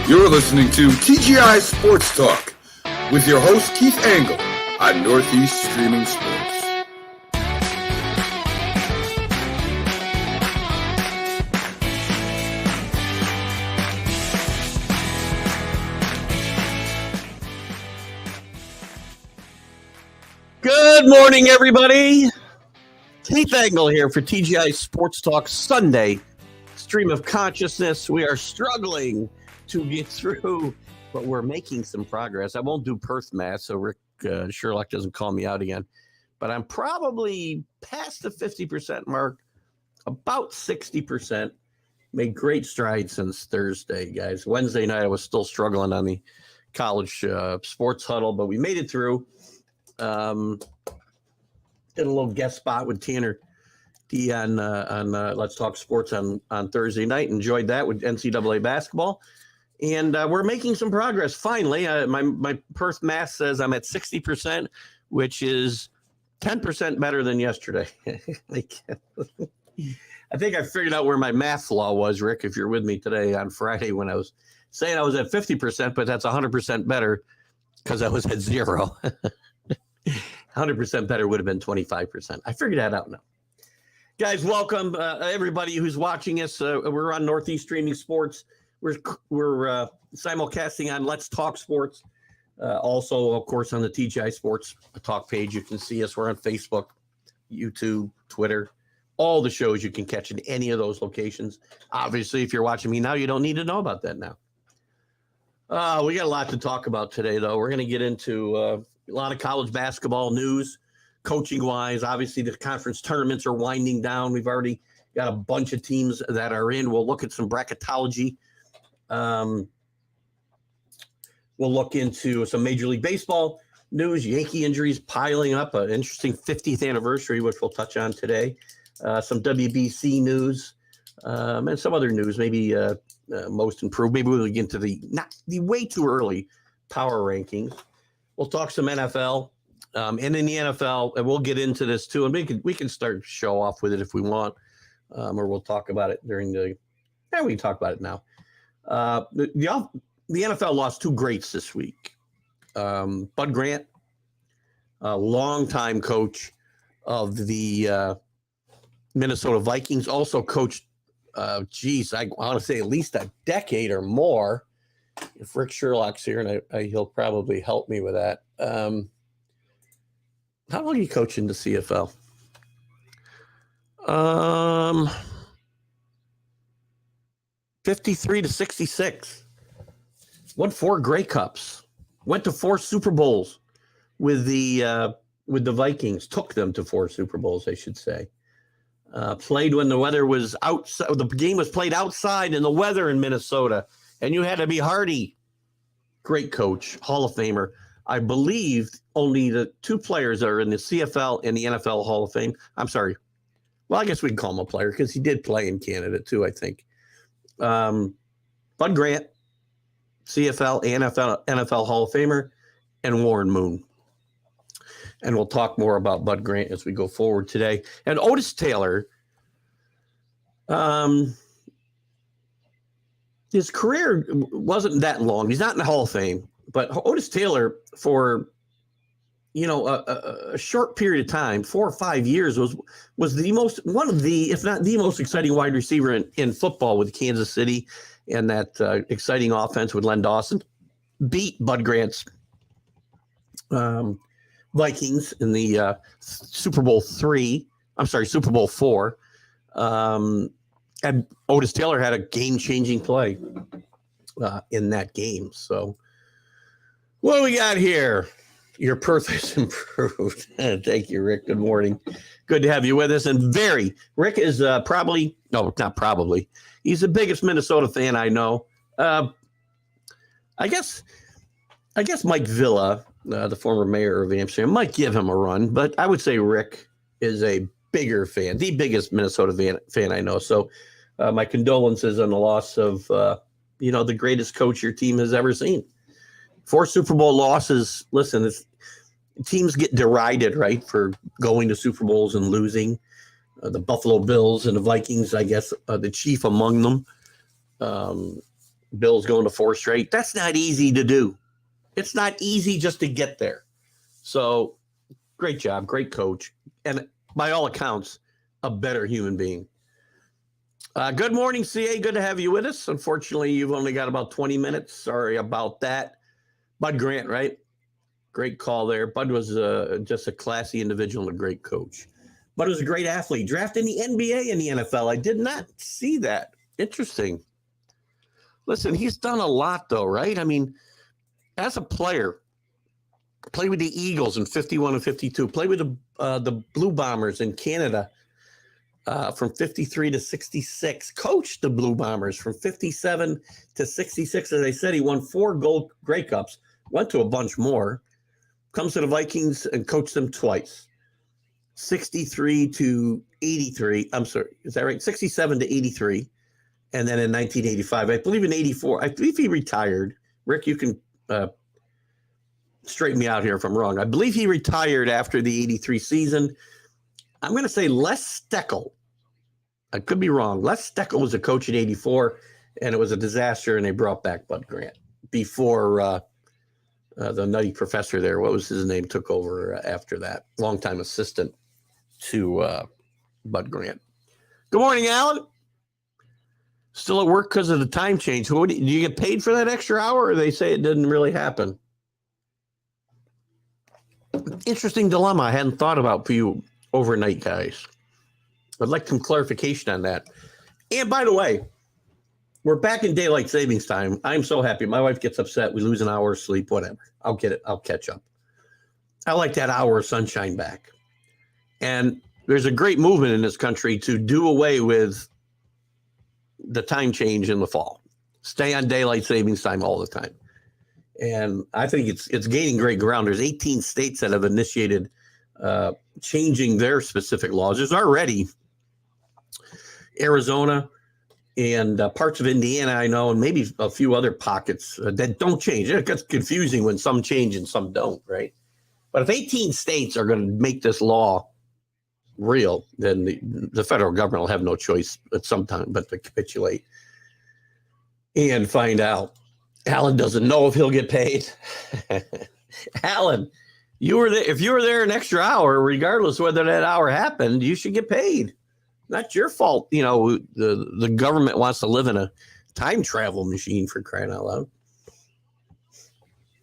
You're listening to TGI Sports Talk with your host Keith Angle on Northeast Streaming Sports. Good morning, everybody. Keith Angle here for TGI Sports Talk Sunday stream of consciousness. We are struggling to get through, but we're making some progress. I won't do Perth math, so Rick Sherlock doesn't call me out again. But I'm probably past the 50% mark, about 60%. Made great strides since Thursday, guys. Wednesday night, I was still struggling on the college sports huddle, but we made it through. Did a little guest spot with Tanner D on Let's Talk Sports on Thursday night. Enjoyed that with NCAA basketball. And we're making some progress. Finally, my Perth math says I'm at 60%, which is 10% better than yesterday. I think I figured out where my math flaw was, Rick, if you're with me today on Friday when I was saying I was at 50%, but that's 100% better because I was at 0. 100% better would have been 25%. I figured that out now. Guys, welcome everybody who's watching us. We're on Northeast Streaming Sports. We're simulcasting on Let's Talk Sports. Also, of course, on the TGI Sports Talk page, you can see us. We're on Facebook, YouTube, Twitter, all the shows you can catch in any of those locations. Obviously, if you're watching me now, you don't need to know about that now. We got a lot to talk about today, though. We're going to get into a lot of college basketball news, coaching-wise. Obviously, the conference tournaments are winding down. We've already got a bunch of teams that are in. We'll look at some bracketology. We'll look into some Major League Baseball news, Yankee injuries piling up, an interesting 50th anniversary, which we'll touch on today, some WBC news, and some other news, maybe most improved. Maybe we'll get into the way too early power rankings. We'll talk some NFL, and in the NFL, and we'll get into this too, and we can start show off with it if we want, or we'll talk about it during we can talk about it now. The NFL lost two greats this week. Bud Grant, a longtime coach of the Minnesota Vikings, also coached, I want to say at least a decade or more. If Rick Sherlock's here, and he'll probably help me with that. How long are you coaching the CFL? 53 to 66. Won 4 Grey Cups. Went to 4 Super Bowls with the Vikings. Took them to 4 Super Bowls, I should say. Played when the weather was outside. The game was played outside in the weather in Minnesota, and you had to be hardy. Great coach, Hall of Famer. I believe only the 2 players that are in the CFL and the NFL Hall of Fame. I'm sorry. Well, I guess we can call him a player because he did play in Canada too, I think. Bud Grant, CFL, NFL Hall of Famer, and Warren Moon. And we'll talk more about Bud Grant as we go forward today. And Otis Taylor, his career wasn't that long. He's not in the Hall of Fame, but Otis Taylor, for a short period of time, 4 or 5 years, was one of the, if not the most exciting wide receiver in football with Kansas City, and that exciting offense with Len Dawson. Beat Bud Grant's Vikings in the Super Bowl 4. And Otis Taylor had a game-changing play in that game. So what do we got here? Your Perth has improved. Thank you, Rick. Good morning. Good to have you with us. And Rick is not probably. He's the biggest Minnesota fan I know. I guess Mike Villa, the former mayor of Amsterdam, might give him a run, but I would say Rick is a bigger fan, the biggest Minnesota fan I know. So my condolences on the loss of, the greatest coach your team has ever seen. 4 Super Bowl losses. Listen, teams get derided, right, for going to Super Bowls and losing. The Buffalo Bills and the Vikings, I guess, the chief among them. Bills going to 4 straight. That's not easy to do. It's not easy just to get there. So great job, great coach, and by all accounts, a better human being. Good morning, CA. Good to have you with us. Unfortunately, you've only got about 20 minutes. Sorry about that. Bud Grant, right? Great call there. Bud was just a classy individual and a great coach. Bud was a great athlete. Drafted in the NBA and the NFL. I did not see that. Interesting. Listen, he's done a lot, though, right? I mean, as a player, played with the Eagles in 51 and 52. Played with the Blue Bombers in Canada from 53 to 66. Coached the Blue Bombers from 57 to 66. As I said, he won 4 gold Grey Cups. Went to a bunch more. Comes to the Vikings and coached them twice. 63 to 83. I'm sorry. Is that right? 67 to 83. And then in 1985, I believe in 84, I believe he retired. Rick, you can straighten me out here if I'm wrong. I believe he retired after the 83 season. I'm going to say Les Steckel. I could be wrong. Les Steckel was a coach in 84, and it was a disaster, and they brought back Bud Grant before the nutty professor there, what was his name, took over after that. Longtime assistant to Bud Grant. Good morning, Alan. Still at work because of the time change. Do you get paid for that extra hour, or they say it didn't really happen? Interesting dilemma I hadn't thought about for you overnight, guys. I'd like some clarification on that. And by the way, we're back in daylight savings time. I'm so happy. My wife gets upset. We lose an hour of sleep, whatever. I'll get it. I'll catch up. I like that hour of sunshine back. And there's a great movement in this country to do away with the time change in the fall. Stay on daylight savings time all the time. And I think it's gaining great ground. There's 18 states that have initiated changing their specific laws. There's already Arizona and parts of Indiana, I know, and maybe a few other pockets that don't change. It gets confusing when some change and some don't, right? But if 18 states are going to make this law real, then the federal government will have no choice at some time but to capitulate and find out. Alan doesn't know if he'll get paid. Alan, if you were there an extra hour, regardless of whether that hour happened, you should get paid. Not your fault. You know, the government wants to live in a time travel machine, for crying out loud.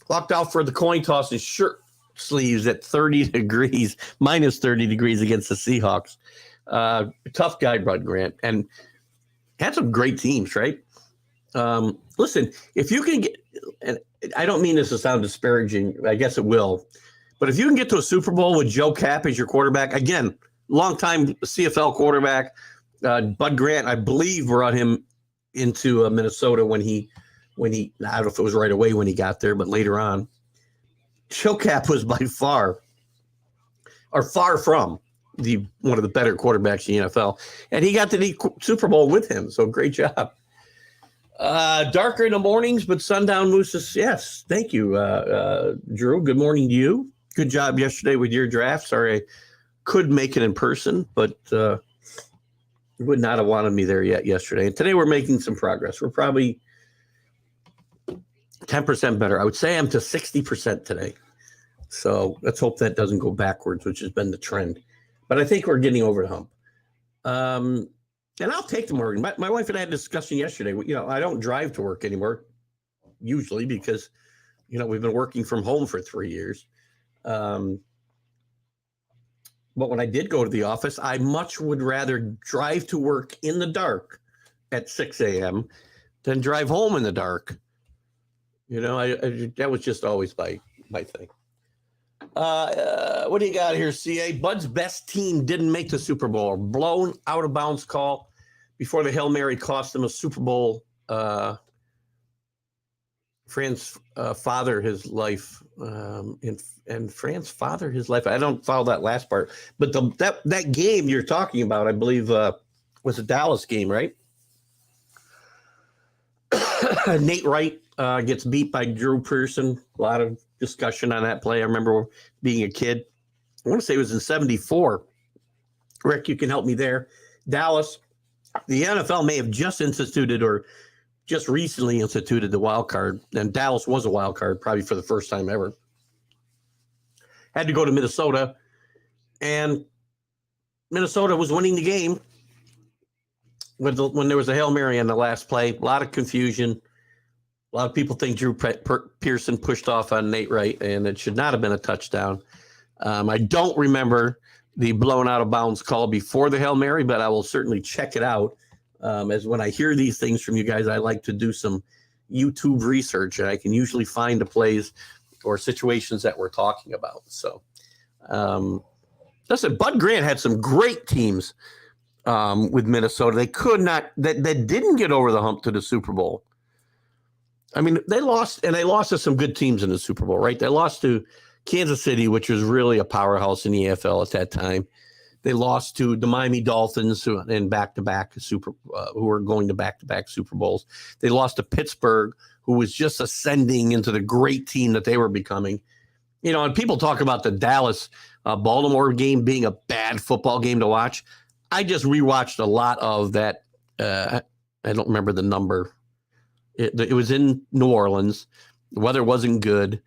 Locked out for the coin toss his shirt sleeves at 30 degrees, minus 30 degrees against the Seahawks. Tough guy, Bud Grant, and had some great teams, right? Listen, if you can get, and I don't mean this to sound disparaging, I guess it will, but if you can get to a Super Bowl with Joe Kapp as your quarterback, again, longtime CFL quarterback, Bud Grant, I believe, brought him into Minnesota when he, I don't know if it was right away when he got there, but later on. Joe Kapp was by far from one of the better quarterbacks in the NFL, and he got to the Super Bowl with him. So great job. Darker in the mornings, but sundown mooses. Yes, thank you, Drew. Good morning to you. Good job yesterday with your draft. Sorry I could make it in person, but you would not have wanted me there yet yesterday. And today we're making some progress. We're probably 10% better. I would say I'm to 60% today. So let's hope that doesn't go backwards, which has been the trend. But I think we're getting over the hump. And I'll take the Morgan. My wife and I had a discussion yesterday. You know, I don't drive to work anymore, usually, because, you know, we've been working from home for 3 years. But when I did go to the office, I much would rather drive to work in the dark at 6 a.m. than drive home in the dark. You know, that was just always my thing. What do you got here, CA? Bud's best team didn't make the Super Bowl. Blown out of bounds call before the Hail Mary cost him a Super Bowl. Fran's father his life, and Fran's father his life. I don't follow that last part, but that game you're talking about, I believe, was a Dallas game, right? Nate Wright gets beat by Drew Pearson. A lot of discussion on that play. I remember being a kid. I want to say it was in 74. Rick, you can help me there. Dallas, the NFL may have just instituted or just recently instituted the wild card, and Dallas was a wild card probably for the first time ever. Had to go to Minnesota, and Minnesota was winning the game when there was a Hail Mary on the last play. A lot of confusion. A lot of people think Drew Pearson pushed off on Nate Wright, and it should not have been a touchdown. I don't remember the blown out of bounds call before the Hail Mary, but I will certainly check it out. As when I hear these things from you guys, I like to do some YouTube research, and I can usually find the plays or situations that we're talking about. So, listen, Bud Grant had some great teams with Minnesota. They could not, that didn't get over the hump to the Super Bowl. I mean, they lost to some good teams in the Super Bowl, right? They lost to Kansas City, which was really a powerhouse in the AFL at that time. They lost to the Miami Dolphins, who were going to back-to-back Super Bowls. They lost to Pittsburgh, who was just ascending into the great team that they were becoming. You know, and people talk about the Dallas Baltimore game being a bad football game to watch. I just rewatched a lot of that. I don't remember the number. It was in New Orleans. The weather wasn't good.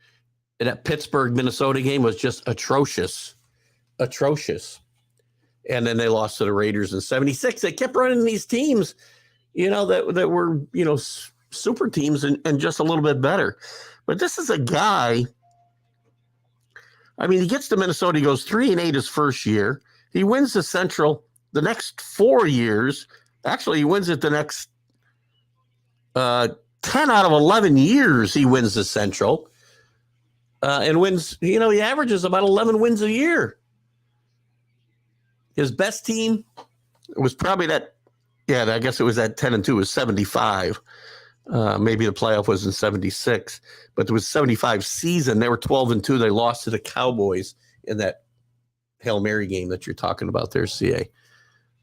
And that Pittsburgh, Minnesota game was just atrocious. And then they lost to the Raiders in 76. They kept running these teams, you know, that were, you know, super teams and just a little bit better. But this is a guy, I mean, he gets to Minnesota. He goes 3-8 his first year. He wins the Central the next 4 years. Actually, he wins it the next 10 out of 11 years. He wins the Central and wins, you know, he averages about 11 wins a year. His best team was probably that, I guess it was that 10-2 was 75. Maybe the playoff was in 76, but there was 75 season. They were 12-2. They lost to the Cowboys in that Hail Mary game that you're talking about there, CA.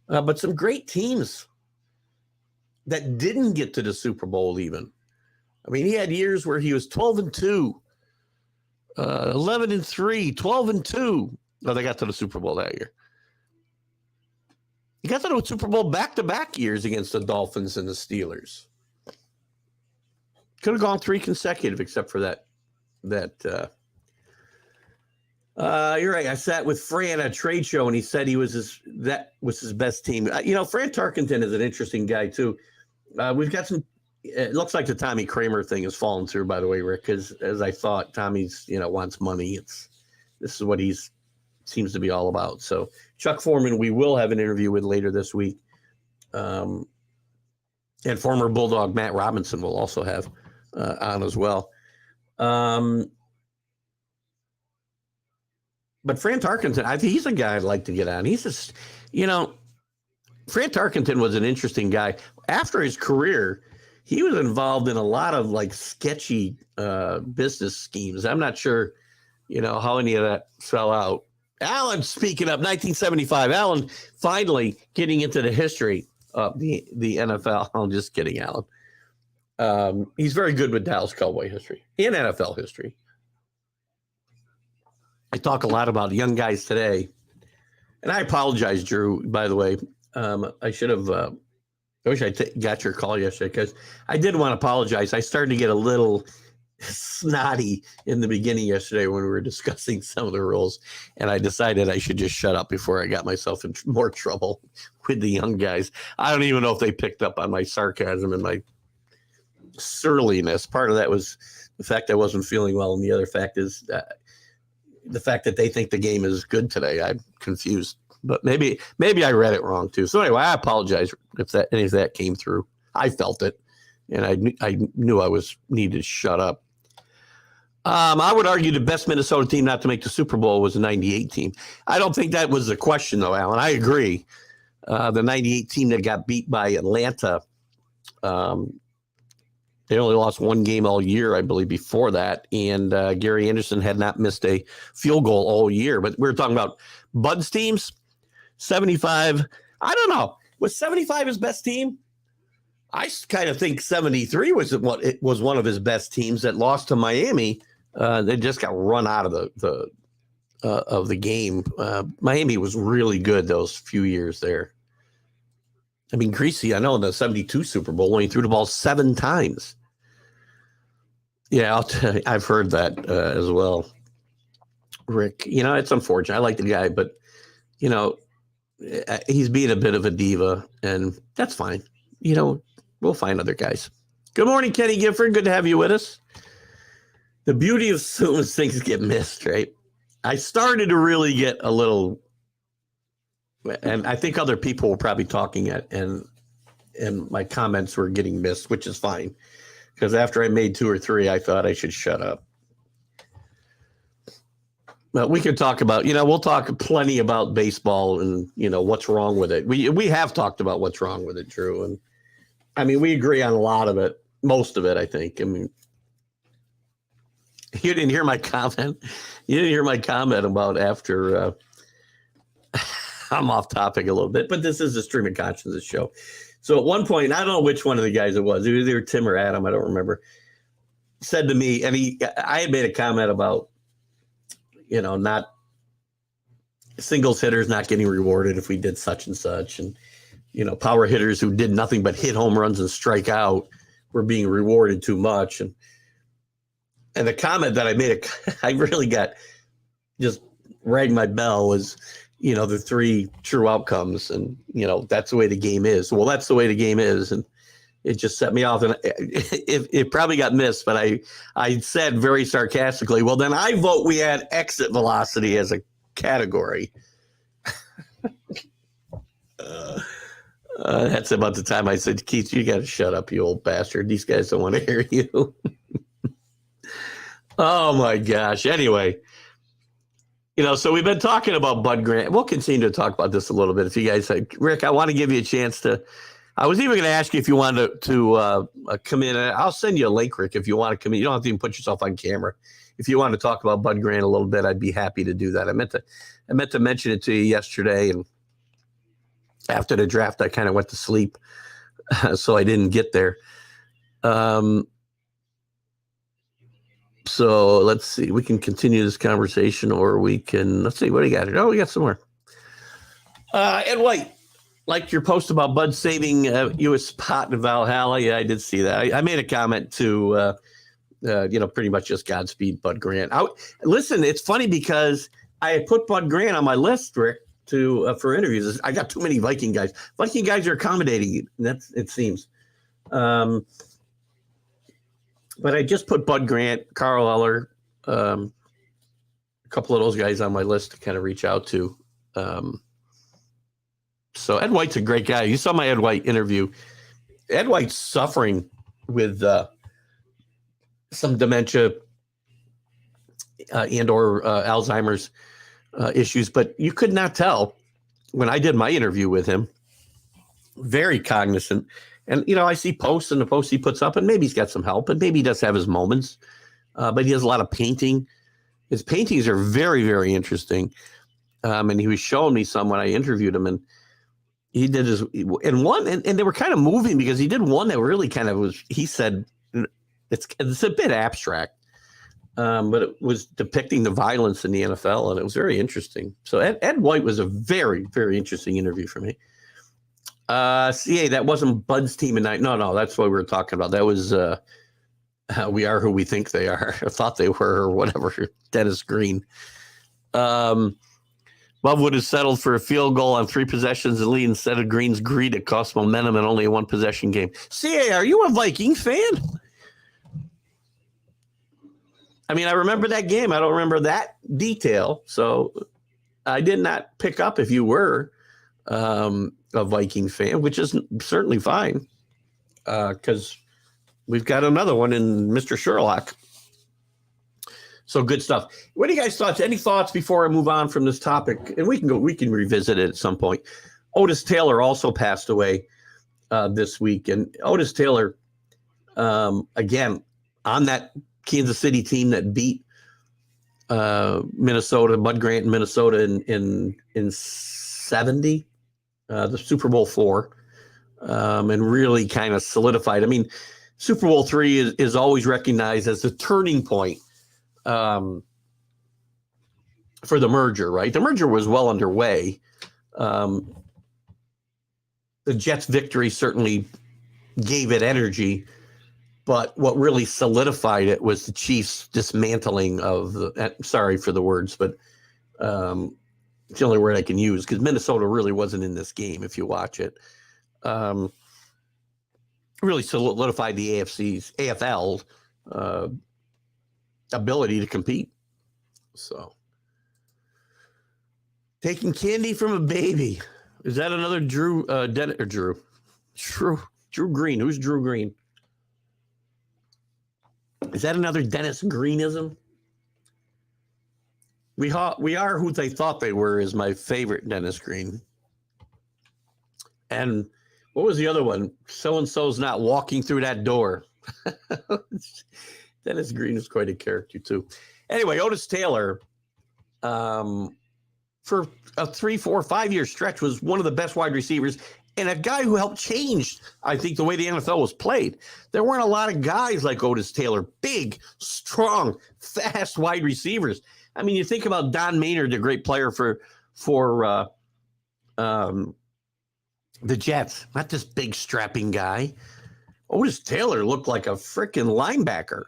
But some great teams that didn't get to the Super Bowl even. I mean, he had years where he was 12-2, 11-3, 12-2. No, they got to the Super Bowl that year. He got to the Super Bowl back-to-back years against the Dolphins and the Steelers. Could have gone 3 consecutive, except for that. You're right. I sat with Fran at a trade show, and he said that was his best team. You know, Fran Tarkenton is an interesting guy too. We've got some. It looks like the Tommy Kramer thing has fallen through, by the way, Rick. Because as I thought, Tommy's wants money. This is what he's seems to be all about. So Chuck Foreman, we will have an interview with later this week, and former Bulldog Matt Robinson will also have on as well. But Fran Tarkenton, I think he's a guy I'd like to get on. He's just, Fran Tarkenton was an interesting guy. After his career, he was involved in a lot of like sketchy business schemes. I'm not sure, how any of that fell out. Alan, speaking of 1975, Alan finally getting into the history of the NFL. I'm just kidding, Alan. He's very good with Dallas Cowboy history and NFL history. I talk a lot about young guys today, and I apologize, Drew, by the way. I should have, I wish I got your call yesterday because I did want to apologize. I started to get a little snotty in the beginning yesterday when we were discussing some of the rules, and I decided I should just shut up before I got myself in more trouble with the young guys. I don't even know if they picked up on my sarcasm and my surliness. Part of that was the fact I wasn't feeling well, and the other fact is the fact that they think the game is good today. I'm confused, but maybe I read it wrong too. So anyway, I apologize if any of that came through. I felt it, and I knew I needed to shut up. I would argue the best Minnesota team not to make the Super Bowl was the 98 team. I don't think that was the question, though, Alan. I agree. The 98 team that got beat by Atlanta, they only lost one game all year, I believe, before that. And Gary Anderson had not missed a field goal all year. But we're talking about Bud's teams, 75. I don't know. Was 75 his best team? I kind of think 73 was one of his best teams that lost to Miami. They just got run out of the game. Miami was really good those few years there. I mean, Greasy, I know in the 72 Super Bowl, when he threw the ball 7 times. Yeah, I've heard that as well. Rick, it's unfortunate. I like the guy, but, he's being a bit of a diva, and that's fine. We'll find other guys. Good morning, Kenny Gifford. Good to have you with us. The beauty of soon as things get missed, right? I started to really get a little, and I think other people were probably talking it, and my comments were getting missed, which is fine. Because after I made 2 or 3, I thought I should shut up. But we could talk about, we'll talk plenty about baseball and, what's wrong with it. We have talked about what's wrong with it, Drew. And I mean, we agree on a lot of it, most of it, I think. I mean, you didn't hear my comment. You didn't hear my comment about after I'm off topic a little bit, but this is a stream of consciousness show. So at one point, I don't know which one of the guys it was either Tim or Adam, I don't remember, said to me, and I had made a comment about, not singles hitters not getting rewarded if we did such and such. And, power hitters who did nothing but hit home runs and strike out were being rewarded too much. And the comment that I made, I really got just rang my bell was, the 3 true outcomes. And, that's the way the game is. Well, that's the way the game is. And it just set me off. And it probably got missed, but I said very sarcastically, well, then I vote we add exit velocity as a category. That's about the time I said, Keith, you got to shut up, you old bastard. These guys don't want to hear you. Oh, my gosh. Anyway, so we've been talking about Bud Grant. We'll continue to talk about this a little bit. If you guys like, Rick, I want to give you a chance to. I was even going to ask you if you wanted to come in. I'll send you a link, Rick, if you want to come in. You don't have to even put yourself on camera. If you want to talk about Bud Grant a little bit, I'd be happy to do that. I meant to mention it to you yesterday, and after the draft, I kind of went to sleep, so I didn't get there. So let's see. We can continue this conversation, or we can, let's see, what do you got here? Oh, we got some more. Ed White, like your post about Bud saving you a spot in Valhalla. Yeah, I did see that. I made a comment to, pretty much just Godspeed Bud Grant. Listen, it's funny because I had put Bud Grant on my list, Rick, for interviews. I got too many Viking guys. Viking guys are accommodating. It seems. But I just put Bud Grant, Carl Eller, a couple of those guys on my list to kind of reach out to. So Ed White's a great guy. You saw my Ed White interview. Ed White's suffering with some dementia and or Alzheimer's issues, but you could not tell when I did my interview with him. Very cognizant. And, I see posts and the posts he puts up, and maybe he's got some help, and maybe he does have his moments, but he has a lot of painting. His paintings are very, very interesting. And he was showing me some when I interviewed him, and he did his, and they were kind of moving because he did one that really kind of was, he said, it's a bit abstract, but it was depicting the violence in the NFL, and it was very interesting. So Ed White was a very, very interesting interview for me. CA, that wasn't Bud's team at night. No, that's what we were talking about. That was We Are Who We Think They Are. I thought they were, or whatever. Dennis Green. Bud would have settled for a field goal on 3 possessions and lead instead of Green's greed. It cost momentum in only a 1-possession game. CA, are you a Vikings fan? I mean, I remember that game. I don't remember that detail. So I did not pick up if you were a Viking fan, which is certainly fine, because we've got another one in Mr. Sherlock. So good stuff. What are you guys' thoughts? Any thoughts before I move on from this topic? And we can revisit it at some point. Otis Taylor also passed away this week, and Otis Taylor, again, on that Kansas City team that beat Minnesota, Bud Grant in Minnesota in 70. The Super Bowl IV, and really kind of solidified. I mean, Super Bowl III is always recognized as the turning point for the merger, right? The merger was well underway. The the Jets' victory certainly gave it energy, but what really solidified it was the Chiefs' dismantling of the. Sorry for the words, but it's the only word I can use because Minnesota really wasn't in this game. If you watch it, really solidified the AFL ability to compete. So, taking candy from a baby. Is that another Drew Green? Who's Drew Green? Is that another Dennis Greenism? We are who they thought they were is my favorite Dennis Green. And what was the other one? So-and-so's not walking through that door. Dennis Green is quite a character too. Anyway, Otis Taylor, for a 3, 4, 5 year stretch was one of the best wide receivers and a guy who helped change, I think, the way the NFL was played. There weren't a lot of guys like Otis Taylor, big, strong, fast wide receivers. I mean, you think about Don Maynard, the great player for the Jets, not this big strapping guy. Otis Taylor looked like a freaking linebacker.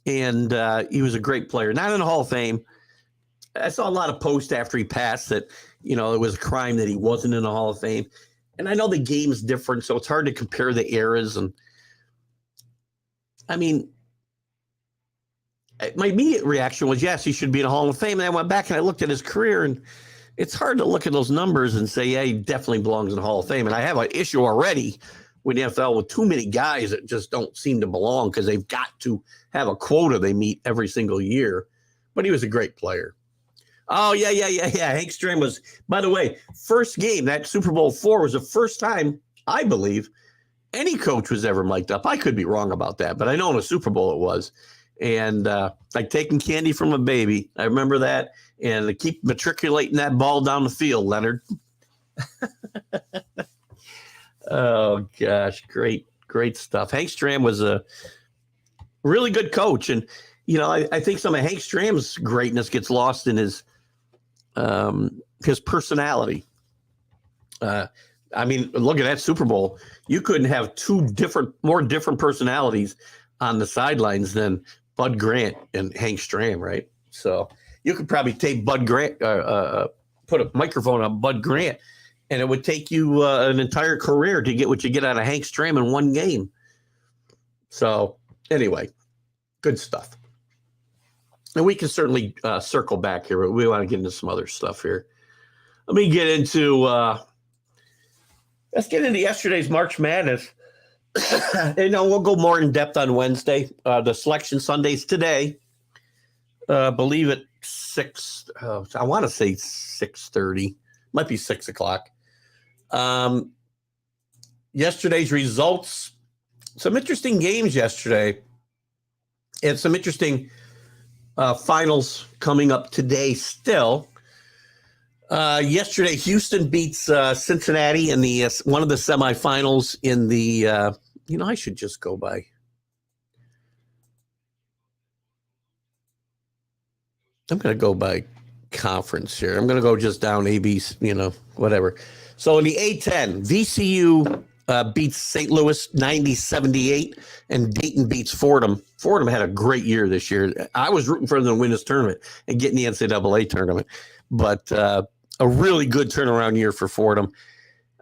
And he was a great player, not in the Hall of Fame. I saw a lot of posts after he passed that, it was a crime that he wasn't in the Hall of Fame. And I know the game's different, so it's hard to compare the eras. And I mean, my immediate reaction was, yes, he should be in the Hall of Fame. And I went back and I looked at his career, and it's hard to look at those numbers and say, yeah, he definitely belongs in the Hall of Fame. And I have an issue already with the NFL with too many guys that just don't seem to belong because they've got to have a quota they meet every single year. But he was a great player. Oh, yeah. Hank Stram was, by the way, first game, that Super Bowl IV was the first time, I believe, any coach was ever mic'd up. I could be wrong about that, but I know in a Super Bowl it was. And like taking candy from a baby. I remember that. And to keep matriculating that ball down the field, Leonard. Oh, gosh. Great stuff. Hank Stram was a really good coach. And, I think some of Hank Stram's greatness gets lost in his personality. I mean, look at that Super Bowl. You couldn't have more different personalities on the sidelines than Bud Grant and Hank Stram, right? So you could probably take Bud Grant, put a microphone on Bud Grant, and it would take you an entire career to get what you get out of Hank Stram in one game. So anyway, good stuff. And we can certainly circle back here, but we want to get into some other stuff here. Let me get into let's get into yesterday's March Madness. We'll go more in depth on Wednesday. The selection Sunday's today. Believe it, 6. I want to say 6:30. Might be 6 o'clock. Yesterday's results. Some interesting games yesterday. And some interesting finals coming up today still. Yesterday, Houston beats Cincinnati in the one of the semifinals in the I should just go by. I'm going to go by conference here. I'm going to go just down AB, whatever. So in the A10, VCU beats St. Louis 90-78, and Dayton beats Fordham. Fordham had a great year this year. I was rooting for them to win this tournament and get in the NCAA tournament, but a really good turnaround year for Fordham.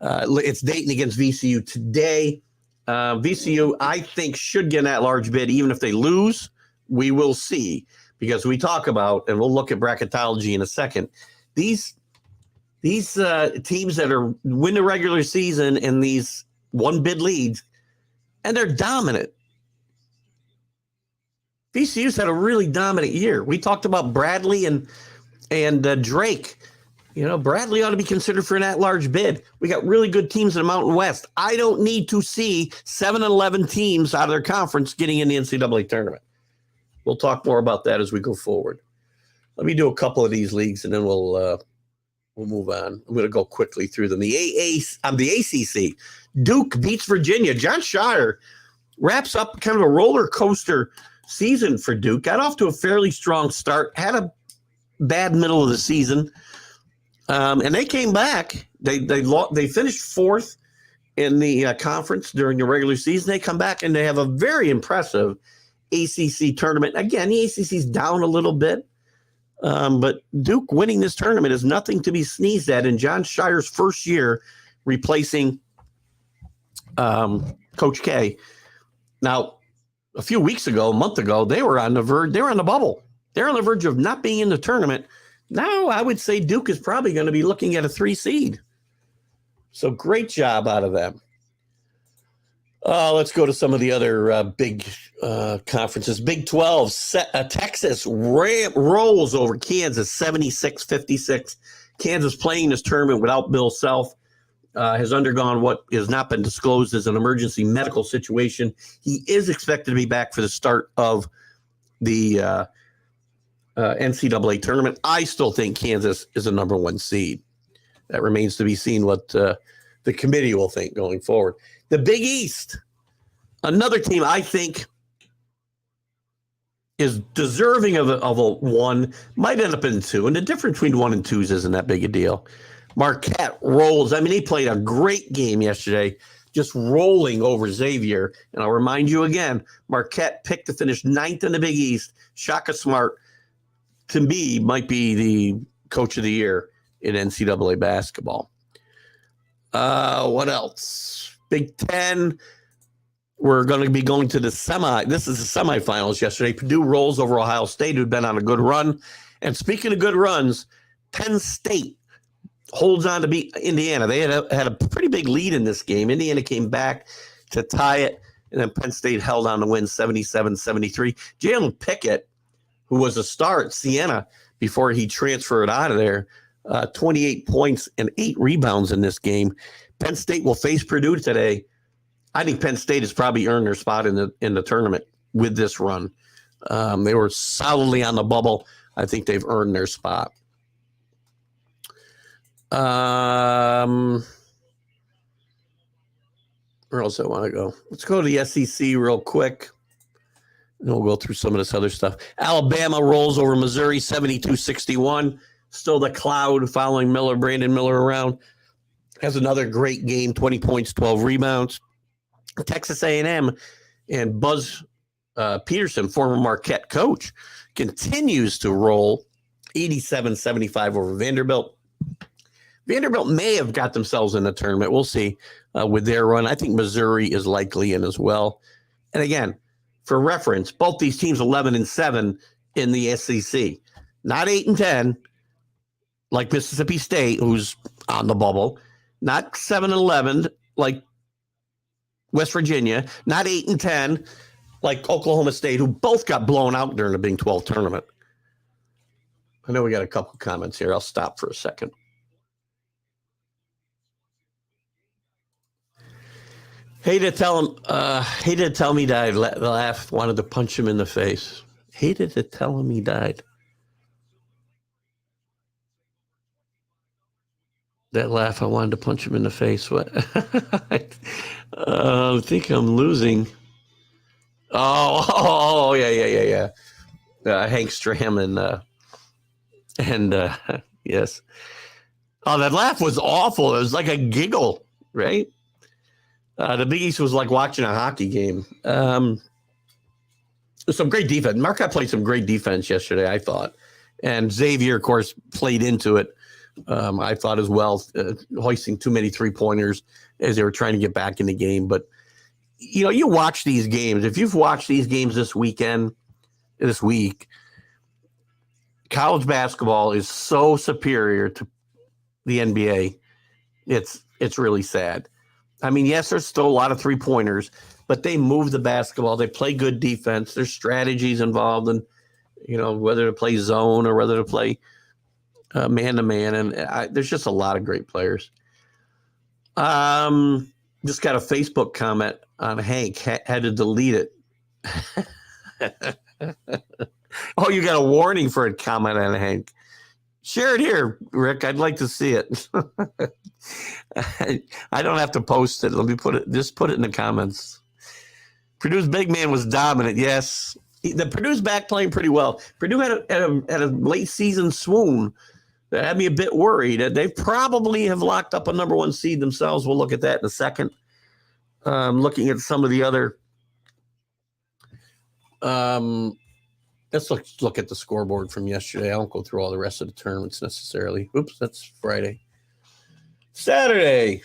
It's Dayton against VCU today. VCU, I think, should get that large bid, even if they lose. We will see, because we talk about, and we'll look at bracketology in a second, these teams that win the regular season in these one bid leads, and they're dominant. VCU's had a really dominant year. We talked about Bradley and Drake. Bradley ought to be considered for an at-large bid. We got really good teams in the Mountain West. I don't need to see 7 and 11 teams out of their conference getting in the NCAA tournament. We'll talk more about that as we go forward. Let me do a couple of these leagues, and then we'll move on. I'm going to go quickly through them. The ACC, Duke beats Virginia. John Shire wraps up kind of a roller coaster season for Duke. Got off to a fairly strong start. Had a bad middle of the season. And they came back. They finished 4th in the conference during the regular season. They come back and they have a very impressive ACC tournament. Again, the ACC's down a little bit, but Duke winning this tournament is nothing to be sneezed at. In John Shire's first year replacing Coach K. Now, a few weeks ago, a month ago, they were on the verge. They were on the bubble. They're on the verge of not being in the tournament. Now, I would say Duke is probably going to be looking at a 3 seed. So great job out of them. Let's go to some of the other big conferences. Big 12, Texas rolls over Kansas 76-56. Kansas playing this tournament without Bill Self. Has undergone what has not been disclosed as an emergency medical situation. He is expected to be back for the start of the NCAA tournament. I still think Kansas is a number 1 seed. That remains to be seen what the committee will think going forward. The Big East, another team I think is deserving of a 1, might end up in 2. And the difference between 1 and 2s isn't that big a deal. Marquette rolls. I mean, he played a great game yesterday, just rolling over Xavier. And I'll remind you again, Marquette picked to finish 9th in the Big East. Shaka Smart, to me, might be the coach of the year in NCAA basketball. What else? Big Ten. We're going to be going to the This is the semifinals yesterday. Purdue rolls over Ohio State, who'd been on a good run. And speaking of good runs, Penn State holds on to beat Indiana. They had a pretty big lead in this game. Indiana came back to tie it, and then Penn State held on to win 77-73. Jalen Pickett, who was a star at Siena before he transferred out of there, 28 points and 8 rebounds in this game. Penn State will face Purdue today. I think Penn State has probably earned their spot in the tournament with this run. They were solidly on the bubble. I think they've earned their spot. Where else I want to go? Let's go to the SEC real quick. And we'll go through some of this other stuff. Alabama rolls over Missouri 72-61. Still the cloud following Brandon Miller around. Has another great game, 20 points, 12 rebounds. Texas A&M and Buzz Peterson, former Marquette coach, continues to roll 87-75 over Vanderbilt. Vanderbilt may have got themselves in the tournament. We'll see with their run. I think Missouri is likely in as well. And again, for reference, both these teams 11-7 in the SEC, not 8-10 like Mississippi State, who's on the bubble, not 7-11 like West Virginia, not 8-10 like Oklahoma State, who both got blown out during the Big 12 tournament. I know we got a couple comments here. I'll stop for a second. Hated to tell him he died. Laugh, wanted to punch him in the face. Hated to tell him he died. That laugh, I wanted to punch him in the face. What? I think I'm losing. Oh, yeah. Hank Stram and yes. Oh, that laugh was awful. It was like a giggle, right? The Big East was like watching a hockey game. Some great defense. Marquette played some great defense yesterday, I thought. And Xavier, of course, played into it, I thought as well, hoisting too many three-pointers as they were trying to get back in the game. But, you know, you watch these games. If you've watched these games this week, college basketball is so superior to the NBA. It's really sad. I mean, yes, there's still a lot of three-pointers, but they move the basketball. They play good defense. There's strategies involved in, you know, whether to play zone or whether to play man-to-man. And there's just a lot of great players. Just got a Facebook comment on Hank. Had to delete it. Oh, you got a warning for a comment on Hank. Share it here, Rick. I'd like to see it. I don't have to post it. Let me put it in the comments. Purdue's big man was dominant. Yes. The Purdue's back playing pretty well. Purdue had a late season swoon that had me a bit worried. They probably have locked up a number 1 seed themselves. We'll look at that in a second. Looking at some of the other. Let's look at the scoreboard from yesterday. I won't go through all the rest of the tournaments necessarily. Oops, that's Friday. Saturday.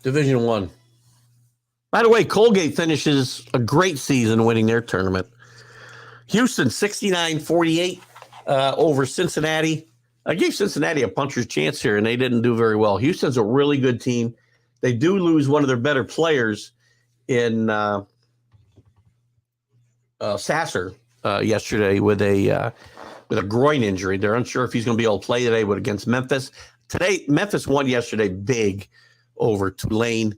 Division I. By the way, Colgate finishes a great season winning their tournament. Houston 69-48 over Cincinnati. I gave Cincinnati a puncher's chance here, and they didn't do very well. Houston's a really good team. They do lose one of their better players in Sasser yesterday with a groin injury. They're unsure if he's going to be able to play today against Memphis. Today, Memphis won yesterday big over Tulane.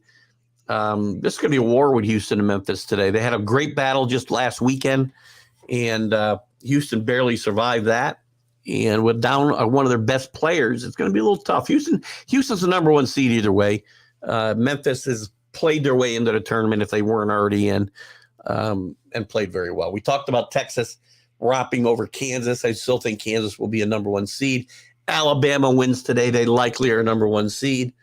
This is going to be a war with Houston and Memphis today. They had a great battle just last weekend, and Houston barely survived that. And with down one of their best players, it's going to be a little tough. Houston's the number one seed either way. Memphis has played their way into the tournament if they weren't already in, and played very well. We talked about Texas romping over Kansas. I still think Kansas will be a number one seed. Alabama wins today. They likely are a number one seed.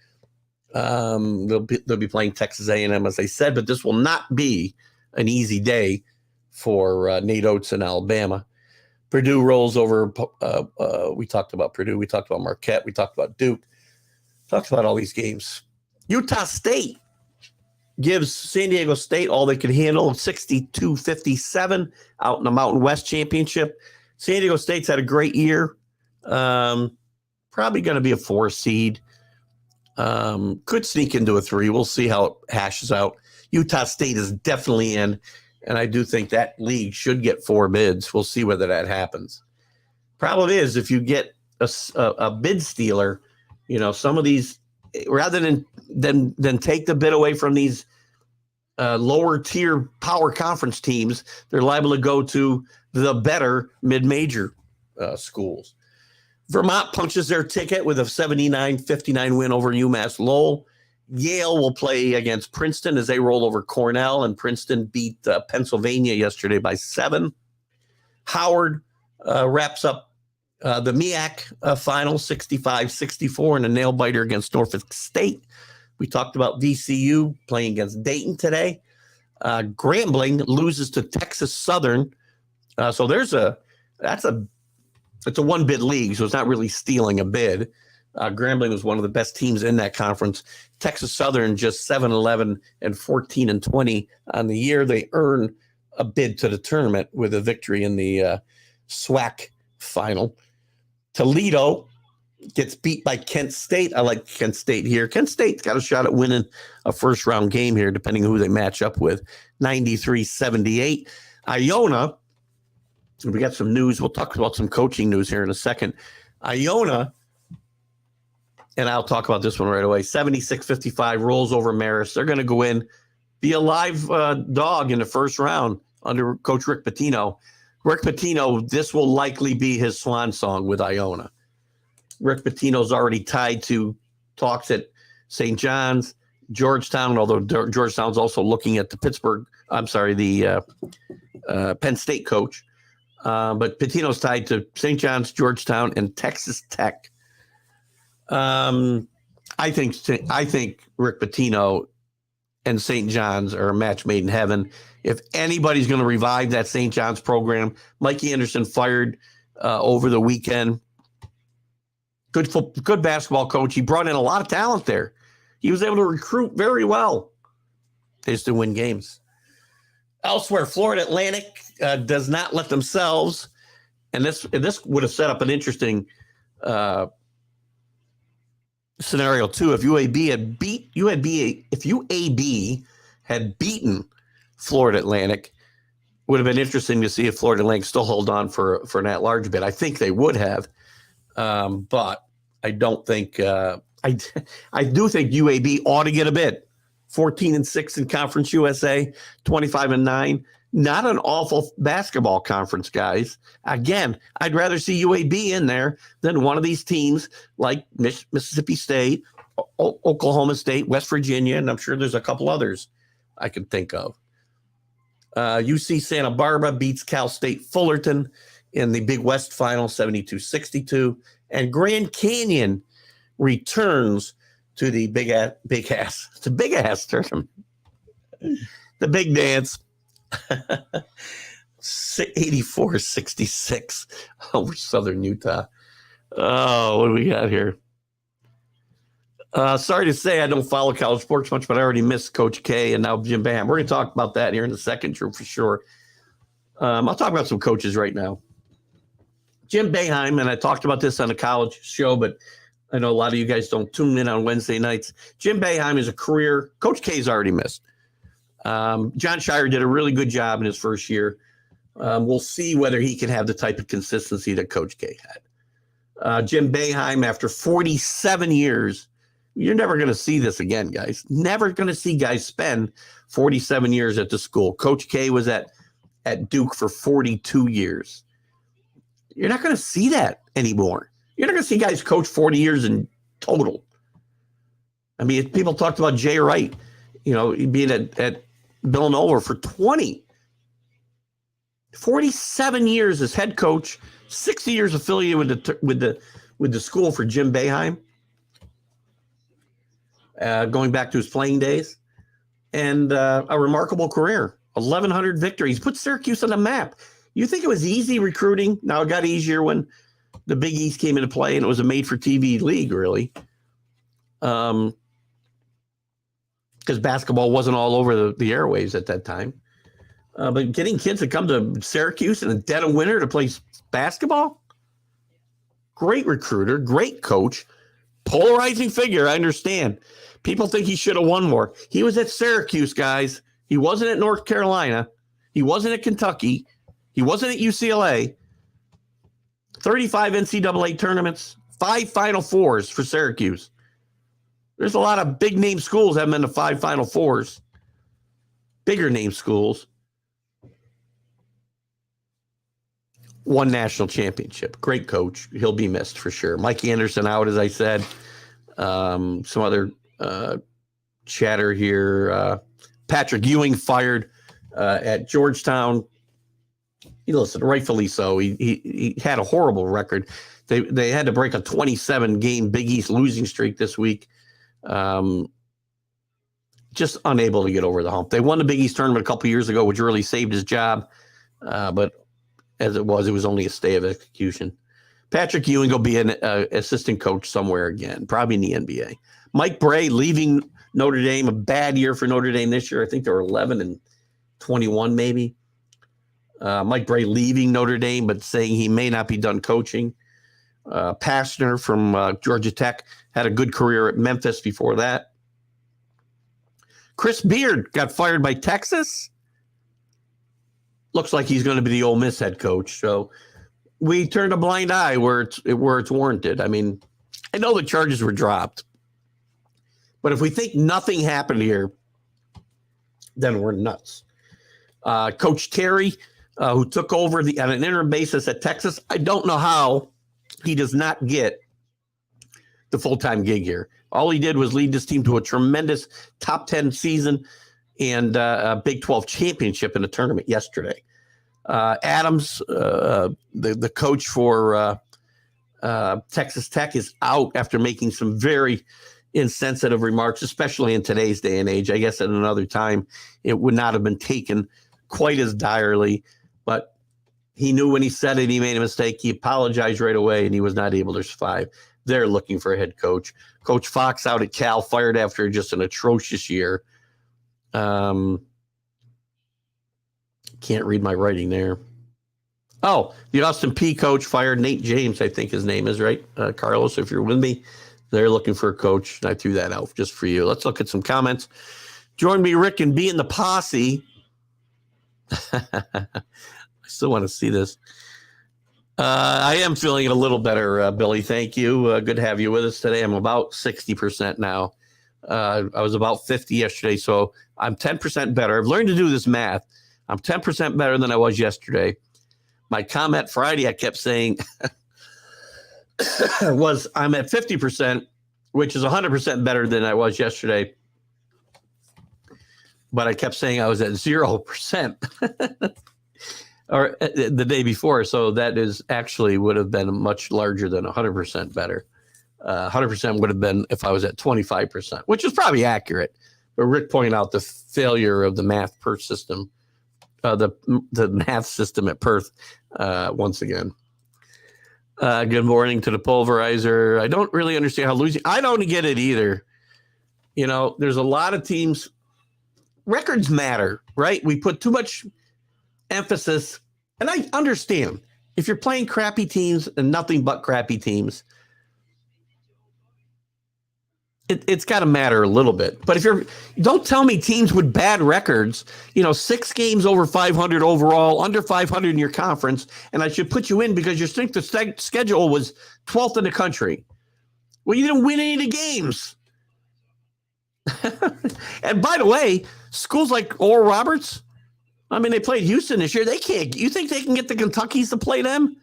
They'll be playing Texas A&M, as I said, but this will not be an easy day for Nate Oates in Alabama. Purdue rolls over. We talked about Purdue. We talked about Marquette. We talked about Duke. Talked about all these games. Utah State gives San Diego State all they could handle, 62-57 out in the Mountain West Championship. San Diego State's had a great year. Probably going to be a 4 seed. Could sneak into a 3. We'll see how it hashes out. Utah State is definitely in, and I do think that league should get 4 bids. We'll see whether that happens. Problem is, if you get a bid stealer, some of these, rather than take the bid away from these lower tier power conference teams, they're liable to go to the better mid-major schools. Vermont punches their ticket with a 79-59 win over UMass Lowell. Yale will play against Princeton as they roll over Cornell, and Princeton beat Pennsylvania yesterday by 7. Howard wraps up the MEAC final, 65-64, and a nail-biter against Norfolk State. We talked about VCU playing against Dayton today. Grambling loses to Texas Southern. So it's a one-bid league, so it's not really stealing a bid. Grambling was one of the best teams in that conference. Texas Southern just 7-11 and 14-20 on the year. They earn a bid to the tournament with a victory in the SWAC final. Toledo gets beat by Kent State. I like Kent State here. Kent State's got a shot at winning a first-round game here, depending on who they match up with. 93-78. Iona, we got some news. We'll talk about some coaching news here in a second. Iona, and I'll talk about this one right away, 76-55 rolls over Marist. They're going to go in, be a live dog in the first round under Coach Rick Pitino. Rick Pitino, this will likely be his swan song with Iona. Rick Pitino's already tied to talks at St. John's, Georgetown, although Georgetown's also looking at the Penn State coach. But Pitino's tied to St. John's, Georgetown, and Texas Tech. I think Rick Pitino and St. John's are a match made in heaven. If anybody's going to revive that St. John's program, Mikey Anderson fired over the weekend. Good basketball coach. He brought in a lot of talent there. He was able to recruit very well. They used to win games. Elsewhere, Florida Atlantic does not let themselves, and this would have set up an interesting scenario too. If UAB had beaten Florida Atlantic, would have been interesting to see if Florida Atlantic still hold on for an at-large bid. I think they would have, but I don't think. I do think UAB ought to get a bid. 14-6 in Conference USA, 25-9. Not an awful basketball conference, guys. Again, I'd rather see UAB in there than one of these teams like Mississippi State, Oklahoma State, West Virginia, and I'm sure there's a couple others I can think of. UC Santa Barbara beats Cal State Fullerton in the Big West Final, 72-62. And Grand Canyon returns to the big ass tournament. The big dance. 84-66 over Southern Utah. Oh, what do we got here? Sorry to say I don't follow college sports much, but I already missed Coach K and now Jim Boeheim. We're going to talk about that here in a second, Drew, for sure. I'll talk about some coaches right now. Jim Boeheim, and I talked about this on a college show, but I know a lot of you guys don't tune in on Wednesday nights. Jim Boeheim is a career. Coach K's already missed. John Shire did a really good job in his first year. We'll see whether he can have the type of consistency that Coach K had. Jim Boeheim, after 47 years, you're never going to see this again, guys. Never going to see guys spend 47 years at the school. Coach K was at Duke for 42 years. You're not going to see that anymore. You're not going to see guys coach 40 years in total. I mean, people talked about Jay Wright, being at Villanova for 47 years as head coach, 60 years affiliated with the school for Jim Boeheim, going back to his playing days, and a remarkable career. 1,100 victories, put Syracuse on the map. You think it was easy recruiting? Now it got easier when the Big East came into play, and it was a made-for-TV league, really, because basketball wasn't all over the airwaves at that time. But getting kids to come to Syracuse in the dead of winter to play basketball, great recruiter, great coach, polarizing figure. I understand. People think he should have won more. He was at Syracuse, guys. He wasn't at North Carolina. He wasn't at Kentucky. He wasn't at UCLA. 35 NCAA tournaments, 5 Final Fours for Syracuse. There's a lot of big name schools that have been to 5 Final Fours. Bigger name schools. 1 national championship. Great coach. He'll be missed for sure. Mike Anderson out, as I said. Some other chatter here. Patrick Ewing fired at Georgetown. Listen, rightfully so. He had a horrible record. They had to break a 27-game Big East losing streak this week. Just unable to get over the hump. They won the Big East tournament a couple years ago, which really saved his job. But as it was only a stay of execution. Patrick Ewing will be an assistant coach somewhere again, probably in the NBA. Mike Bray leaving Notre Dame, a bad year for Notre Dame this year. I think they were 11-21 maybe. Mike Bray leaving Notre Dame, but saying he may not be done coaching. Pastner from Georgia Tech had a good career at Memphis before that. Chris Beard got fired by Texas. Looks like he's going to be the Ole Miss head coach. So we turned a blind eye where it's warranted. I mean, I know the charges were dropped, but if we think nothing happened here, then we're nuts. Coach Terry, who took over on an interim basis at Texas, I don't know how he does not get the full-time gig here. All he did was lead this team to a tremendous top 10 season and a Big 12 championship in the tournament yesterday. Adams, the coach for Texas Tech, is out after making some very insensitive remarks, especially in today's day and age. I guess at another time it would not have been taken quite as direly, but he knew when he said it, he made a mistake. He apologized right away, and he was not able to survive. They're looking for a head coach. Coach Fox out at Cal, fired after just an atrocious year. Can't read my writing there. Oh, the Austin Peay coach fired Nate James, I think his name is, right? Carlos, if you're with me, they're looking for a coach. And I threw that out just for you. Let's look at some comments. Join me, Rick, and be in the posse. I still want to see this. I am feeling a little better, Billy. Thank you. Good to have you with us today. I'm about 60% now. I was about 50 yesterday, so I'm 10% better. I've learned to do this math. I'm 10% better than I was yesterday. My comment Friday, I kept saying, was I'm at 50%, which is 100% better than I was yesterday. But I kept saying I was at 0%. Or the day before, so that is actually would have been much larger than 100% better. 100% would have been if I was at 25%, which is probably accurate. But Rick pointed out the failure of the math Perth system, the math system at Perth once again. Good morning to the pulverizer. I don't really understand how losing. I don't get it either. You know, there's a lot of teams. Records matter, right? We put too much emphasis, and I understand if you're playing crappy teams and nothing but crappy teams, it's got to matter a little bit. But don't tell me teams with bad records, 6 games over 500 overall, under 500 in your conference, and I should put you in because your strength of schedule was 12th in the country. Well, you didn't win any of the games. And by the way, schools like Oral Roberts, I mean, they played Houston this year. They can't. You think they can get the Kentuckys to play them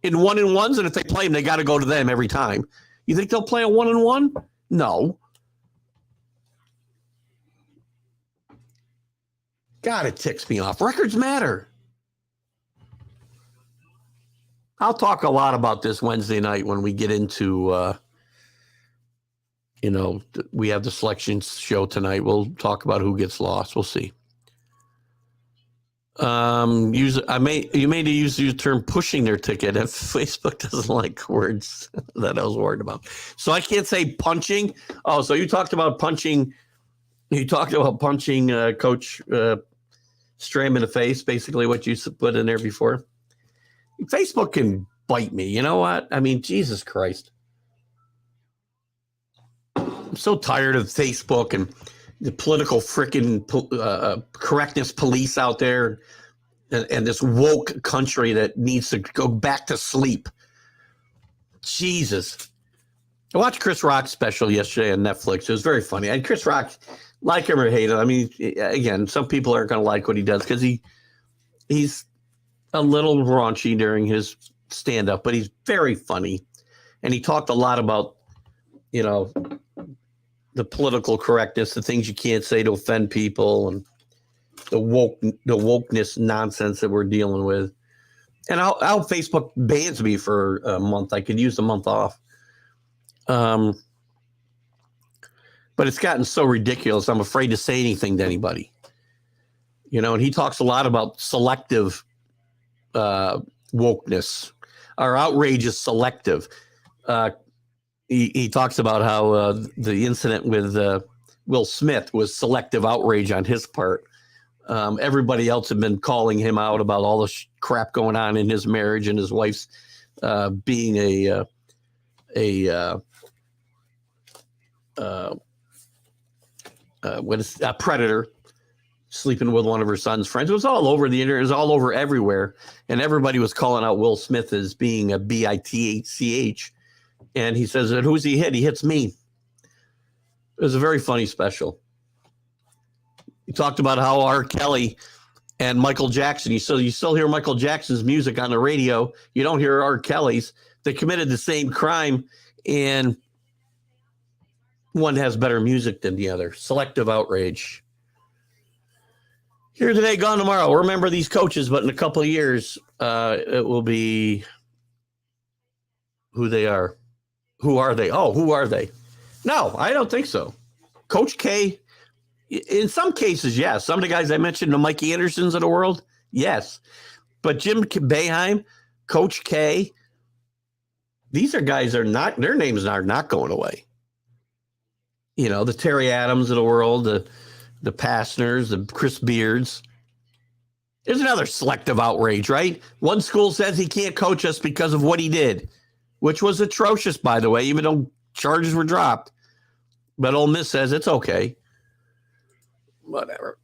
in 1-1s? And if they play them, they got to go to them every time. You think they'll play a 1-1? No. God, it ticks me off. Records matter. I'll talk a lot about this Wednesday night when we get into we have the selections show tonight. We'll talk about who gets lost. We'll see. You may use the term pushing their ticket if Facebook doesn't like words that I was worried about. So I can't say punching. Oh, so you talked about punching. You talked about punching Coach Stram in the face, basically what you put in there before. Facebook can bite me. You know what? I mean, Jesus Christ. I'm so tired of Facebook and the political freaking correctness police out there and this woke country that needs to go back to sleep. Jesus. I watched Chris Rock's special yesterday on Netflix. It was very funny. And Chris Rock, like him or hate him, I mean, again, some people aren't going to like what he does because he's a little raunchy during his stand-up, but he's very funny. And he talked a lot about, the political correctness, the things you can't say to offend people, and the wokeness nonsense that we're dealing with. And how Facebook bans me for a month. I could use a month off. But it's gotten so ridiculous. I'm afraid to say anything to anybody. And he talks a lot about selective wokeness. Our outrage is selective. He talks about how the incident with Will Smith was selective outrage on his part. Everybody else had been calling him out about all the crap going on in his marriage and his wife's being a predator, sleeping with one of her son's friends. It was all over the internet. It was all over everywhere. And everybody was calling out Will Smith as being a bitch. And he says, and who's he hit? He hits me. It was a very funny special. He talked about how R. Kelly and Michael Jackson, you still hear Michael Jackson's music on the radio. You don't hear R. Kelly's. They committed the same crime, and one has better music than the other. Selective outrage. Here today, gone tomorrow. Remember these coaches, but in a couple of years, it will be who they are. Who are they? Oh, who are they? No, I don't think so. Coach K, in some cases, yes. Some of the guys I mentioned, the Mikey Andersons of the world, yes. But Jim Boeheim, Coach K, these are guys their names are not going away. The Terry Adams of the world, the Pastners, the Chris Beards. There's another selective outrage, right? One school says he can't coach us because of what he did, which was atrocious, by the way, even though charges were dropped. But Ole Miss says it's okay. Whatever.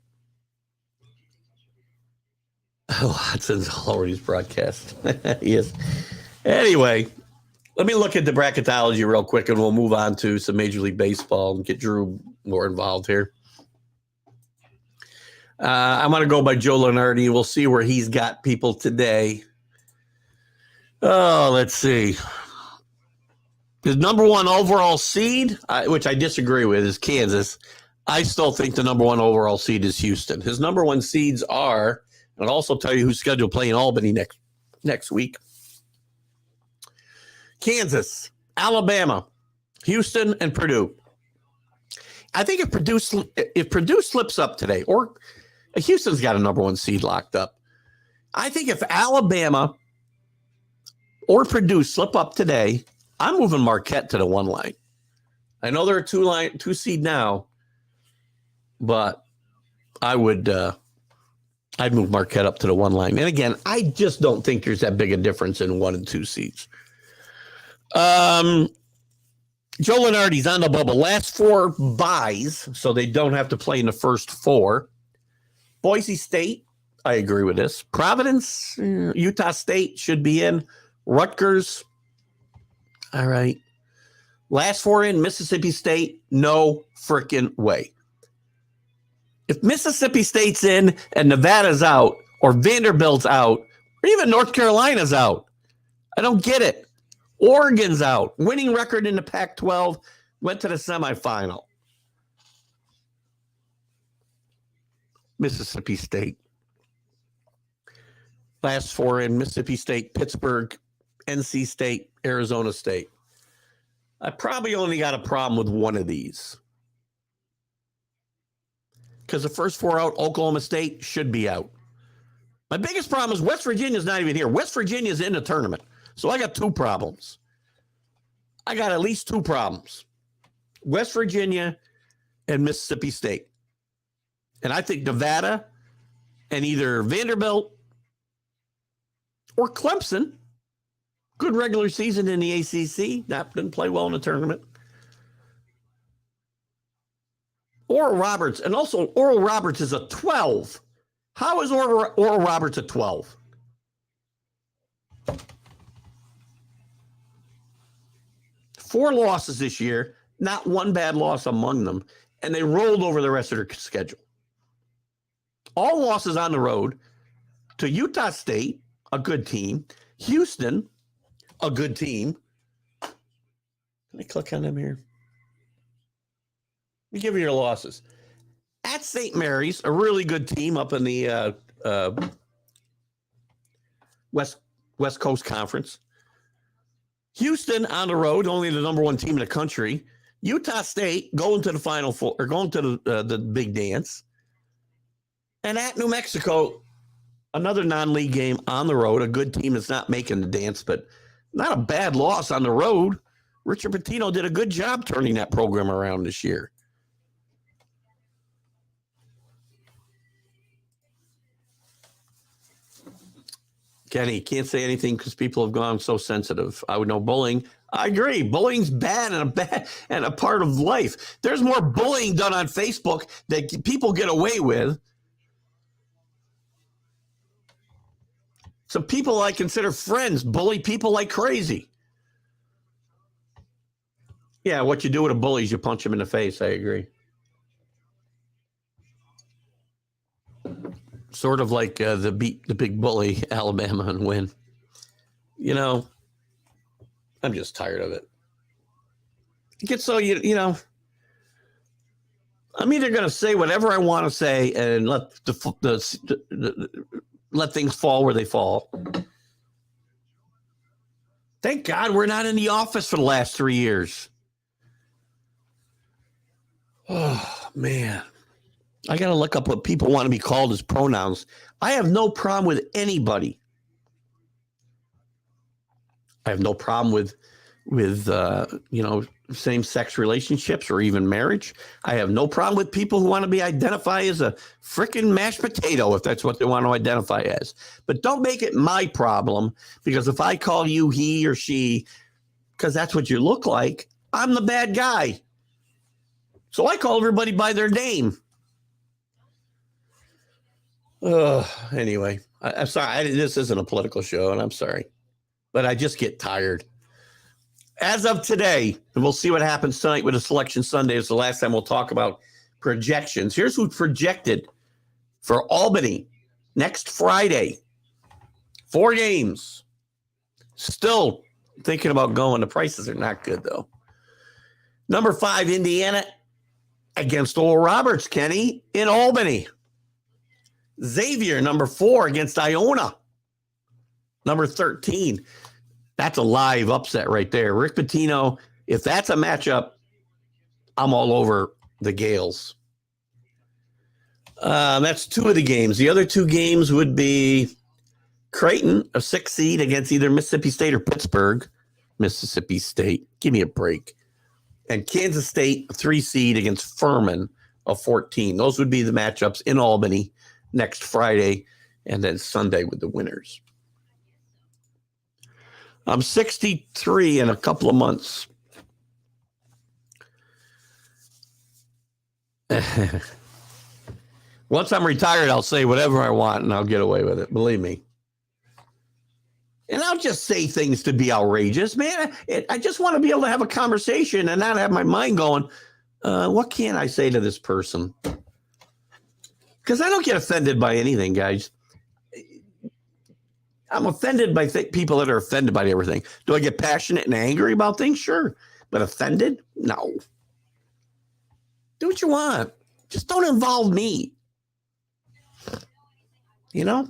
Watson's already broadcast. Yes. Anyway, let me look at the bracketology real quick, and we'll move on to some Major League Baseball and get Drew more involved here. I'm going to go by Joe Lunardi. We'll see where he's got people today. Oh, let's see. His number one overall seed, which I disagree with, is Kansas. I still think the number one overall seed is Houston. His number one seeds are, and I'll also tell you who's scheduled to play in Albany next week. Kansas, Alabama, Houston and Purdue. I think if Purdue slips up today, or Houston's got a number one seed locked up. I think if Alabama or Purdue slip up today, I'm moving Marquette to the 1 line. I know they're a 2 seed now, but I'd move Marquette up to the 1 line. And again, I just don't think there's that big a difference in 1 and 2 seeds. Joe Lunardi's on the bubble. Last 4 buys, so they don't have to play in the first 4. Boise State, I agree with this. Providence, Utah State should be in. Rutgers, all right. Last 4 in, Mississippi State, no freaking way. If Mississippi State's in and Nevada's out, or Vanderbilt's out, or even North Carolina's out, I don't get it. Oregon's out. Winning record in the Pac-12, went to the semifinal. Mississippi State. Last 4 in, Mississippi State, Pittsburgh, NC State, Arizona State. I probably only got a problem with 1 of these. Because the first 4 out, Oklahoma State should be out. My biggest problem is West Virginia's not even here. West Virginia's in the tournament. So I got 2 problems. I got at least 2 problems. West Virginia and Mississippi State. And I think Nevada and either Vanderbilt or Clemson, good regular season in the ACC, didn't play well in the tournament. Oral Roberts, and also Oral Roberts is a 12. How is Oral Roberts a 12? Four losses this year, not one bad loss among them, and they rolled over the rest of their schedule. All losses on the road to Utah State, a good team, Houston, a good team. Can I click on them here? Let me give you your losses. At St. Mary's, a really good team up in the West Coast Conference. Houston on the road, only the number 1 team in the country. Utah State going to the Final Four, or going to the big dance. And at New Mexico, another non-league game on the road, a good team that's not making the dance, but not a bad loss on the road. Richard Pitino did a good job turning that program around this year. Kenny, can't say anything because people have gone so sensitive. I would know bullying. I agree. Bullying's bad and a part of life. There's more bullying done on Facebook that people get away with. Some people I consider friends bully people like crazy. Yeah, what you do with a bully is you punch him in the face. I agree. Sort of like the big bully Alabama and win. You know, I'm just tired of it. It gets so, you know, I'm either going to say whatever I want to say and let let things fall where they fall. Thank God we're not in the office for the last 3 years. Oh, man. I got to look up what people want to be called as pronouns. I have no problem with anybody. I have no problem with same-sex relationships or even marriage. I have no problem with people who want to be identified as a freaking mashed potato if that's what they want to identify as. But don't make it my problem, because if I call you he or she because that's what you look like, I'm the bad guy. So I call everybody by their name. Anyway, I'm sorry. This isn't a political show, and I'm sorry. But I just get tired. As of today, and we'll see what happens tonight with the Selection Sunday. It's the last time we'll talk about projections. Here's who's projected for Albany next Friday. 4 games. Still thinking about going. The prices are not good, though. Number 5, Indiana against Oral Roberts, Kenny, in Albany. Xavier, number 4, against Iona. Number 13. That's a live upset right there. Rick Pitino If that's a matchup, I'm all over the Gales. That's two of the games. The other two games would be Creighton, a 6 seed against either Mississippi State or Pittsburgh. Mississippi State, give me a break. And Kansas State, a 3 seed against Furman, a 14. Those would be the matchups in Albany next Friday and then Sunday with the winners. I'm 63 in a couple of months. Once I'm retired, I'll say whatever I want and I'll get away with it. Believe me. And I'll just say things to be outrageous, man. I just want to be able to have a conversation and not have my mind going, what can I say to this person? Because I don't get offended by anything, guys. I'm offended by people that are offended by everything. Do I get passionate and angry about things? Sure. But offended? No. Do what you want. Just don't involve me. You know?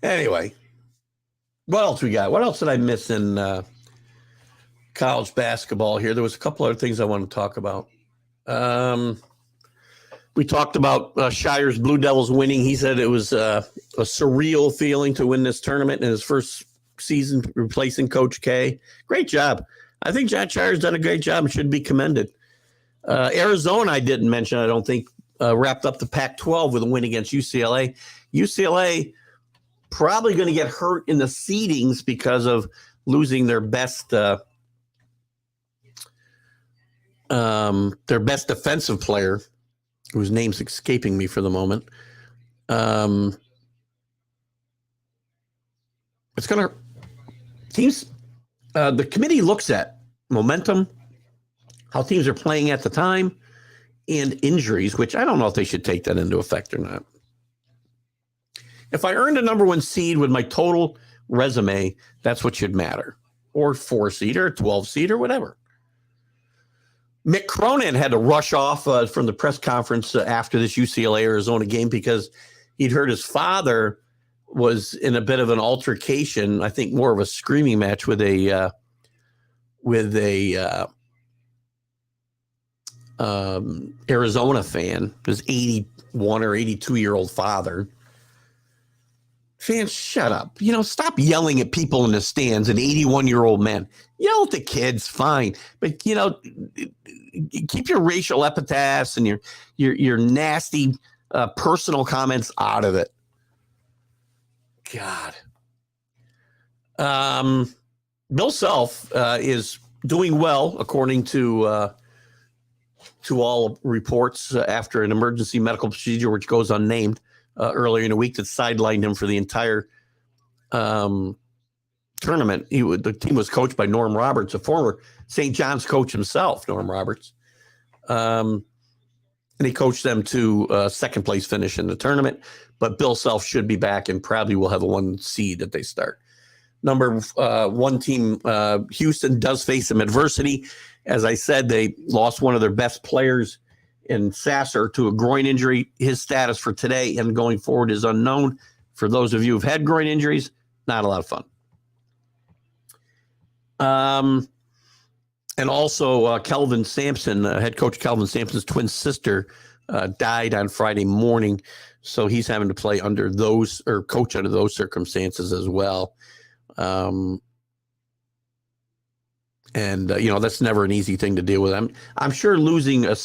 Anyway, what else we got? What else did I miss in college basketball here? There was a couple other things I want to talk about. We talked about Shire's Blue Devils winning. He said it was a surreal feeling to win this tournament in his first season replacing Coach K. Great job. I think John Shire's done a great job and should be commended. Arizona, I didn't mention, I don't think, wrapped up the Pac-12 with a win against UCLA. UCLA probably going to get hurt in the seedings because of losing their best defensive player, whose name's escaping me for the moment. It's going to teams. The committee looks at momentum, how teams are playing at the time, and injuries, which I don't know if they should take that into effect or not. If I earned a number 1 seed with my total resume, that's what should matter. Or 4 seed or 12 seed or whatever. Mick Cronin had to rush off from the press conference after this UCLA-Arizona game because he'd heard his father was in a bit of an altercation, I think more of a screaming match with a Arizona fan, his 81 or 82-year-old father. Fans, shut up. Stop yelling at people in the stands, an 81-year-old man. Yell at the kids, fine. But, keep your racial epithets and your nasty personal comments out of it. God. Bill Self is doing well, according to all reports, after an emergency medical procedure, which goes unnamed, earlier in the week that sidelined him for the entire tournament. The team was coached by Norm Roberts, a former St. John's coach himself, Norm Roberts. And he coached them to a second place finish in the tournament. But Bill Self should be back and probably will have a 1 seed that they start. Number 1 team, Houston, does face some adversity. As I said, they lost one of their best players in Sasser to a groin injury. His status for today and going forward is unknown. For those of you who've had groin injuries, not a lot of fun. And also Kelvin Sampson, head coach Kelvin Sampson's twin sister, died on Friday morning. So he's having to play under those, or coach under those circumstances as well. And that's never an easy thing to deal with. I'm sure losing and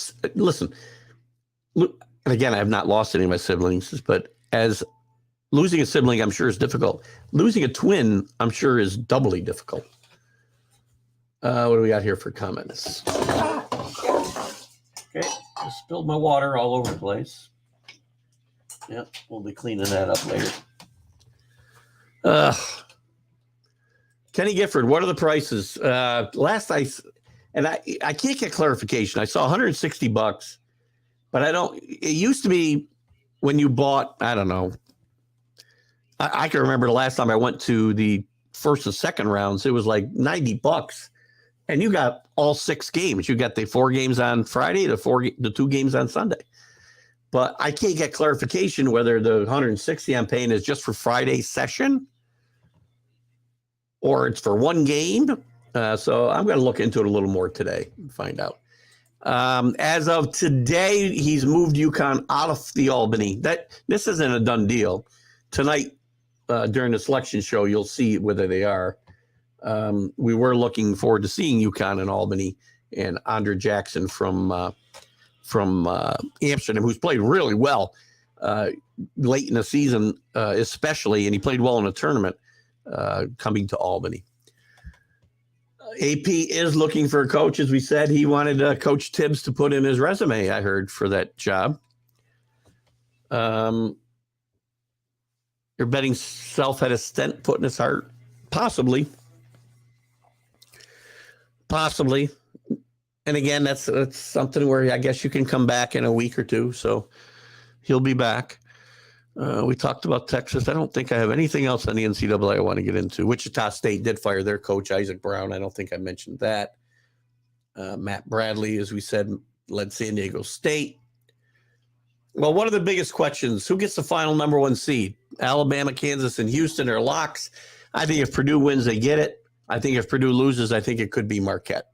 again, I have not lost any of my siblings, but as losing a sibling, I'm sure is difficult. Losing a twin, I'm sure is doubly difficult. What do we got here for comments? Okay, I spilled my water all over the place. Yep, we'll be cleaning that up later. Kenny Gifford, what are the prices? I can't get clarification. I saw $160, but it used to be when you bought, I don't know. I can remember the last time I went to the first and second rounds, it was like $90, and you got all 6 games. You got the 4 games on Friday, the 2 games on Sunday. But I can't get clarification whether the $160 I'm paying is just for Friday's session, or it's for 1 game, So I'm going to look into it a little more today and find out. As of today, he's moved UConn out of the Albany. This isn't a done deal. Tonight, during the selection show, you'll see whether they are. We were looking forward to seeing UConn in Albany and Andre Jackson from Amsterdam, who's played really well late in the season, especially, and he played well in the tournament, coming to Albany. AP is looking for a coach. As we said, he wanted Coach Tibbs to put in his resume, I heard, for that job. You're betting Self had a stent put in his heart? Possibly. And again, that's something where I guess you can come back in a week or two. So he'll be back. We talked about Texas. I don't think I have anything else on the NCAA I want to get into. Wichita State did fire their coach, Isaac Brown. I don't think I mentioned that. Matt Bradley, as we said, led San Diego State. Well, one of the biggest questions, who gets the final number one seed? Alabama, Kansas, and Houston are locks. I think if Purdue wins, they get it. I think if Purdue loses, I think it could be Marquette.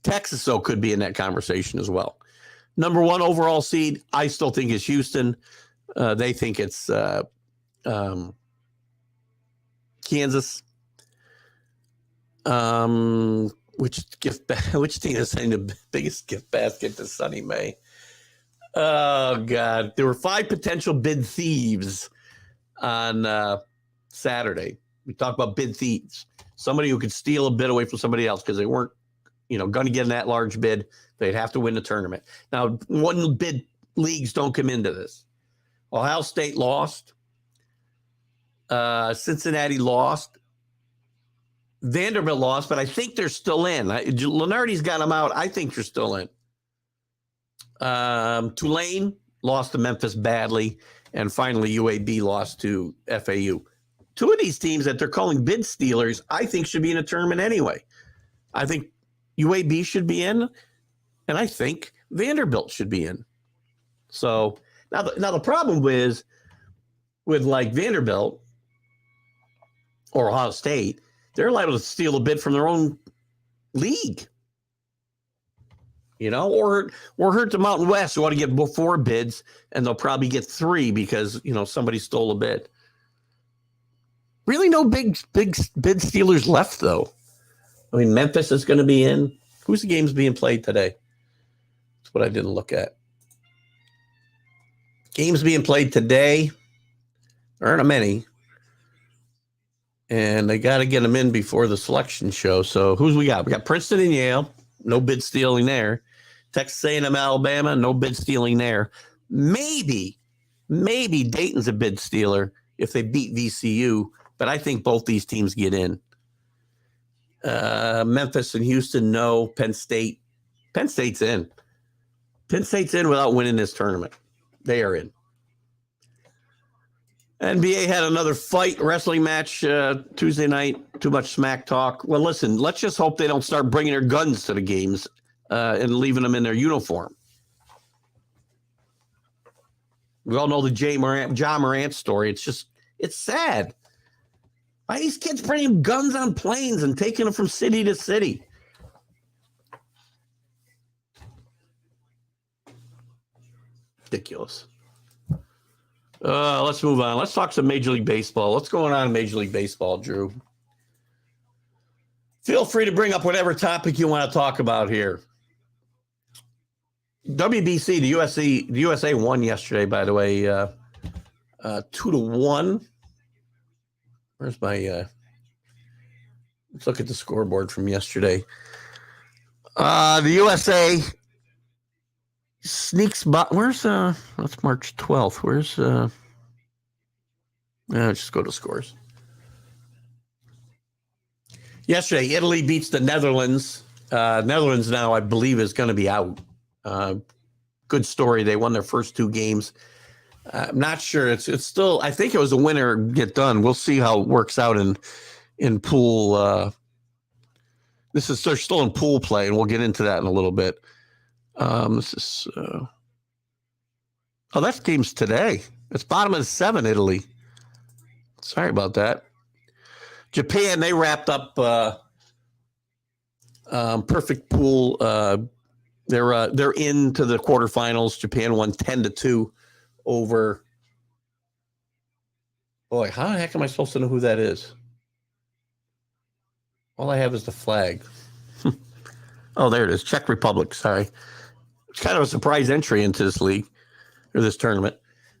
Texas, though, could be in that conversation as well. Number one overall seed, I still think is Houston. They think it's Kansas. Which team is saying the biggest gift basket to Sonny May? Oh, God. There were 5 potential bid thieves on Saturday. We talked about bid thieves. Somebody who could steal a bid away from somebody else because they weren't, going to get in that large bid. They'd have to win the tournament. Now, one bid leagues don't come into this. Ohio State lost. Cincinnati lost. Vanderbilt lost, but I think they're still in. Lenardi's got them out. I think they're still in. Tulane lost to Memphis badly. And finally, UAB lost to FAU. 2 of these teams that they're calling bid stealers, I think should be in a tournament anyway. I think UAB should be in, and I think Vanderbilt should be in. So now the problem is with like Vanderbilt or Ohio State, they're liable to steal a bid from their own league, or hurt the Mountain West who want to get 4 bids, and they'll probably get 3 because somebody stole a bid. Really, no big bid stealers left though. I mean, Memphis is going to be in. Who's the games being played today? That's what I didn't look at. Games being played today. There aren't many. And they got to get them in before the selection show. So who's we got? We got Princeton and Yale. No bid stealing there. Texas A&M, Alabama. No bid stealing there. Maybe Dayton's a bid stealer if they beat VCU. But I think both these teams get in. Memphis and Houston, no. Penn State's in. Penn State's in without winning this tournament. They are in. NBA had another wrestling match Tuesday night. Too much smack talk. Well, listen, let's just hope they don't start bringing their guns to the games and leaving them in their uniform. We all know the John Morant story. It's sad. Why are these kids bringing guns on planes and taking them from city to city? Ridiculous. Let's move on. Let's talk some Major League Baseball. What's going on in Major League Baseball, Drew? Feel free to bring up whatever topic you want to talk about here. WBC, the USA won yesterday, by the way, 2-1. Where's my let's look at the scoreboard from yesterday. The USA sneaks by. Where's that's March 12th. Where's just go to scores. Yesterday, Italy beats the Netherlands. Netherlands now, I believe, is going to be out. Good story. They won their first 2 games. I'm not sure. It's still. I think it was a winner get done. We'll see how it works out in pool. They're still in pool play, and we'll get into that in a little bit. That game's today. It's bottom of 7, Italy. Sorry about that. Japan, they wrapped up Perfect pool. They're into the quarterfinals. Japan won 10-2 over. Boy, how the heck am I supposed to know who that is? All I have is the flag. Oh, there it is. Czech Republic. Sorry. It's kind of a surprise entry into this league or this tournament.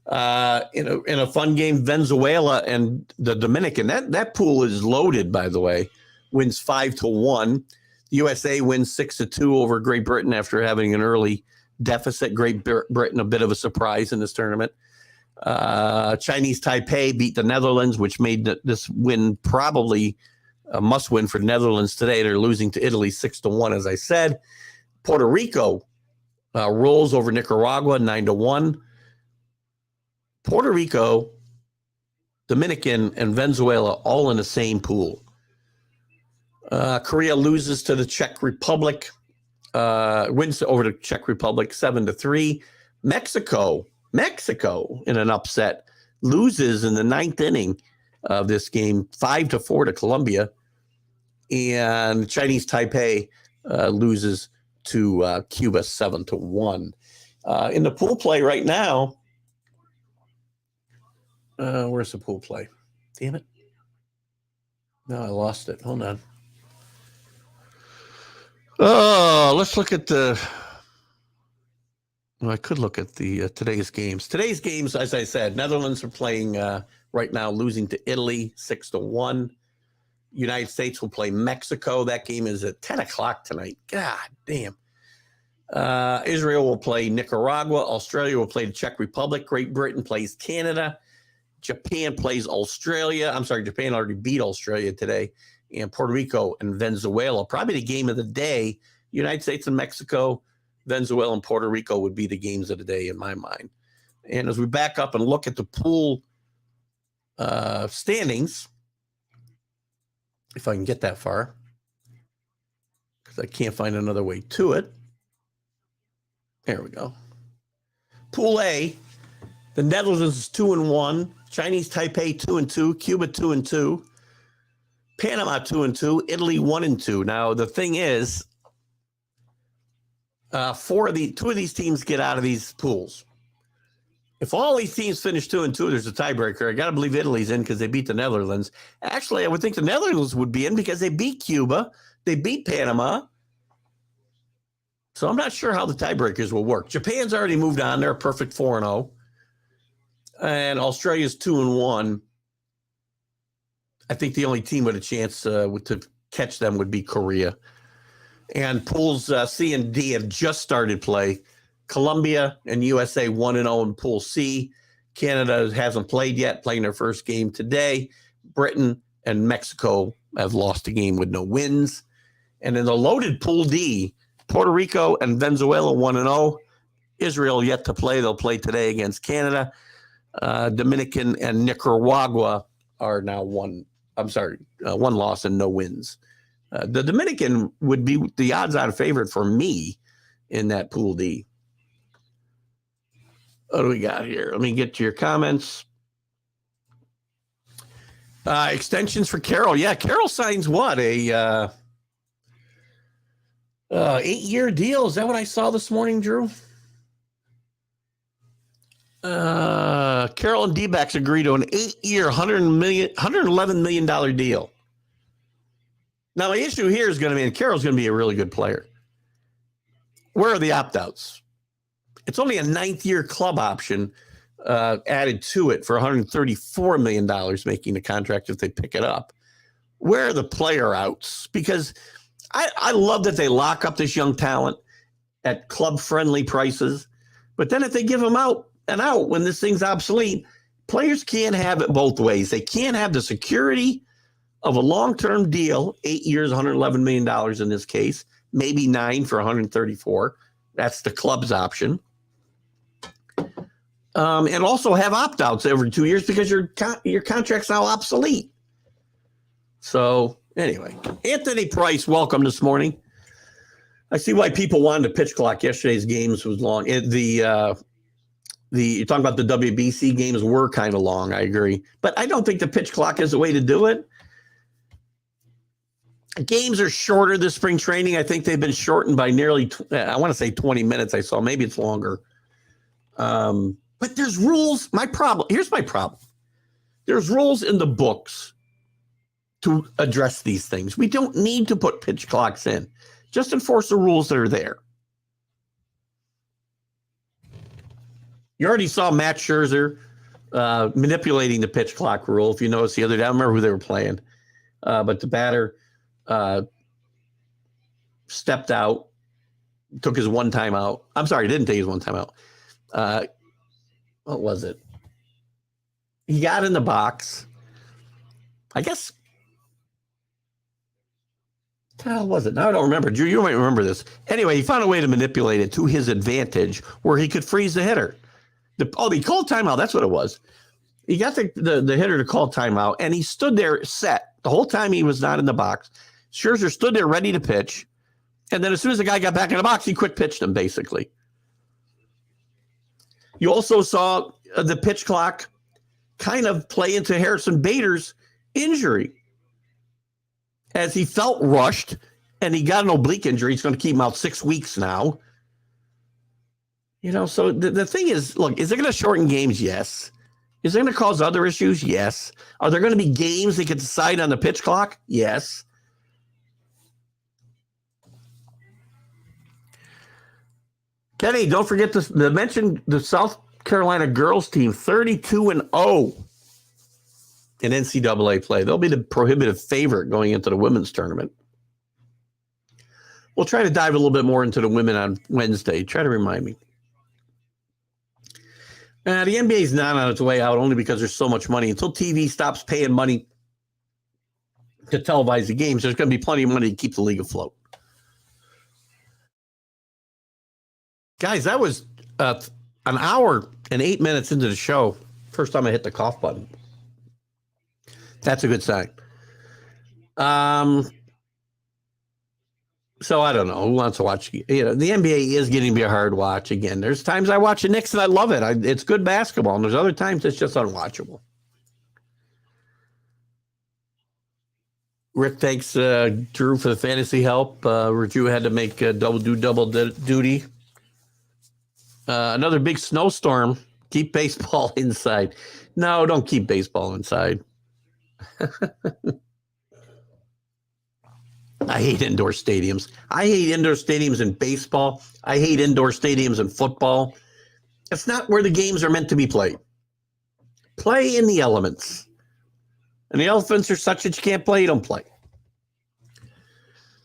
In a fun game, Venezuela and the Dominican. That pool is loaded, by the way. Wins 5-1. The USA wins 6-2 over Great Britain after having an early deficit. Great Britain, a bit of a surprise in this tournament. Chinese Taipei beat the Netherlands, which made this win probably a must-win for the Netherlands today. They're losing to Italy 6-1, as I said. Puerto Rico rolls over Nicaragua 9-1. Puerto Rico, Dominican, and Venezuela all in the same pool. Korea loses to the Czech Republic, wins over the Czech Republic 7-3. Mexico in an upset loses in the ninth inning of this game 5-4 to Colombia, and Chinese Taipei loses to Cuba 7-1. In the pool play right now, where's the pool play? Damn it! No, I lost it. Hold on. Oh, let's look at the. Well, I could look at the today's games. Today's games, as I said, Netherlands are playing right now, losing to Italy 6-1. United States will play Mexico. That game is at 10 o'clock tonight. God damn. Israel will play Nicaragua. Australia will play the Czech Republic. Great Britain plays Canada. Japan plays Australia. I'm sorry, Japan already beat Australia today. And Puerto Rico and Venezuela. Probably the game of the day. United States and Mexico, Venezuela and Puerto Rico would be the games of the day in my mind. And as we back up and look at the pool standings, if I can get that far, because I can't find another way to it. There we go. Pool A, the Netherlands is 2-1, Chinese Taipei 2-2, Cuba 2-2, Panama 2-2, Italy 1-2. Now the thing is, two of these teams get out of these pools. If all these teams finish 2-2, there's a tiebreaker. I got to believe Italy's in because they beat the Netherlands. Actually, I would think the Netherlands would be in because they beat Cuba, they beat Panama. So I'm not sure how the tiebreakers will work. Japan's already moved on; they're a perfect 4-0, and Australia's 2-1. I think the only team with a chance to catch them would be Korea. And pools C and D have just started play. Colombia and USA 1-0 in Pool C. Canada hasn't played yet, playing their first game today. Britain and Mexico have lost a game with no wins. And in the loaded Pool D, Puerto Rico and Venezuela 1-0. Israel yet to play. They'll play today against Canada. Dominican and Nicaragua are now one loss and no wins. The Dominican would be the odds-on favorite for me in that Pool D. What do we got here? Let me get to your comments. Extensions for Carroll. Yeah, Carroll signs what? A 8-year deal. Is that what I saw this morning, Drew? Carroll and D-backs agree to an 8-year, $111 million deal. Now, my issue here is going to be, and Carroll's going to be a really good player. Where are the opt-outs? It's only a 9th-year club option added to it for $134 million, making the contract if they pick it up. Where are the player outs? Because I love that they lock up this young talent at club-friendly prices, but then if they give them out when this thing's obsolete, players can't have it both ways. They can't have the security of a long-term deal, 8 years, $111 million in this case, maybe 9 for $134. That's the club's option. And also have opt-outs every 2 years because your contract's now obsolete. So anyway, Anthony Price, welcome this morning. I see why people wanted a pitch clock. Yesterday's games was long. You're talking about the WBC games were kind of long. I agree, but I don't think the pitch clock is the way to do it. Games are shorter this spring training. I think they've been shortened by nearly, I want to say 20 minutes. I saw, maybe it's longer. But there's rules. Here's my problem. There's rules in the books to address these things. We don't need to put pitch clocks in. Just enforce the rules that are there. You already saw Matt Scherzer manipulating the pitch clock rule. If you noticed the other day, I don't remember who they were playing, but the batter stepped out, took his one time out. I'm sorry, he didn't take his one time out. What was it? He got in the box. I guess. What the hell was it? Now I don't remember. Drew, you might remember this. Anyway, he found a way to manipulate it to his advantage where he could freeze the hitter. He called timeout. That's what it was. He got the hitter to call timeout, and he stood there set the whole time he was not in the box. Scherzer stood there ready to pitch, and then as soon as the guy got back in the box, he quick pitched him, basically. You also saw the pitch clock kind of play into Harrison Bader's injury. As he felt rushed, and he got an oblique injury. He's going to keep him out 6 weeks now. So the thing is, look, is it going to shorten games? Yes. Is it going to cause other issues? Yes. Are there going to be games that can decide on the pitch clock? Yes. Kenny, don't forget to mention the South Carolina girls team, 32-0 in NCAA play. They'll be the prohibitive favorite going into the women's tournament. We'll try to dive a little bit more into the women on Wednesday. Try to remind me. The NBA is not on its way out only because there's so much money. Until TV stops paying money to televise the games, there's going to be plenty of money to keep the league afloat. Guys, that was an hour and 8 minutes into the show. First time I hit the cough button. That's a good sign. So I don't know who wants to watch. The NBA is getting to be a hard watch again. There's times I watch the Knicks and I love it. It's good basketball, and there's other times it's just unwatchable. Rick thanks Drew for the fantasy help. Drew had to make double duty. Another big snowstorm. Keep baseball inside. No, don't keep baseball inside. I hate indoor stadiums. I hate indoor stadiums in baseball. I hate indoor stadiums in football. It's not where the games are meant to be played. Play in the elements. And the elements are such that you can't play, you don't play.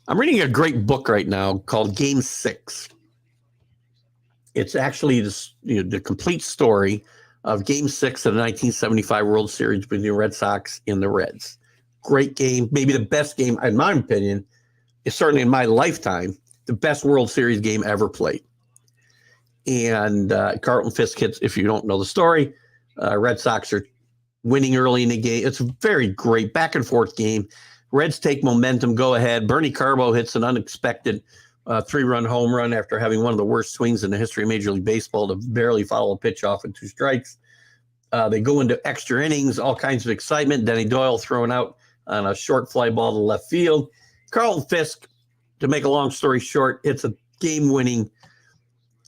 I'm reading a great book right now called Game 6. It's actually the complete story of Game 6 of the 1975 World Series between the Red Sox and the Reds. Great game, maybe the best game, in my opinion, is certainly in my lifetime, the best World Series game ever played. And Carlton Fisk hits, if you don't know the story, Red Sox are winning early in the game. It's a very great back and forth game. Reds take momentum, go ahead. Bernie Carbo hits an unexpected 3-run home run after having one of the worst swings in the history of Major League Baseball to barely foul a pitch off in 2 strikes. They go into extra innings, all kinds of excitement. Denny Doyle throwing out on a short fly ball to left field. Carlton Fisk, to make a long story short, it's a game-winning,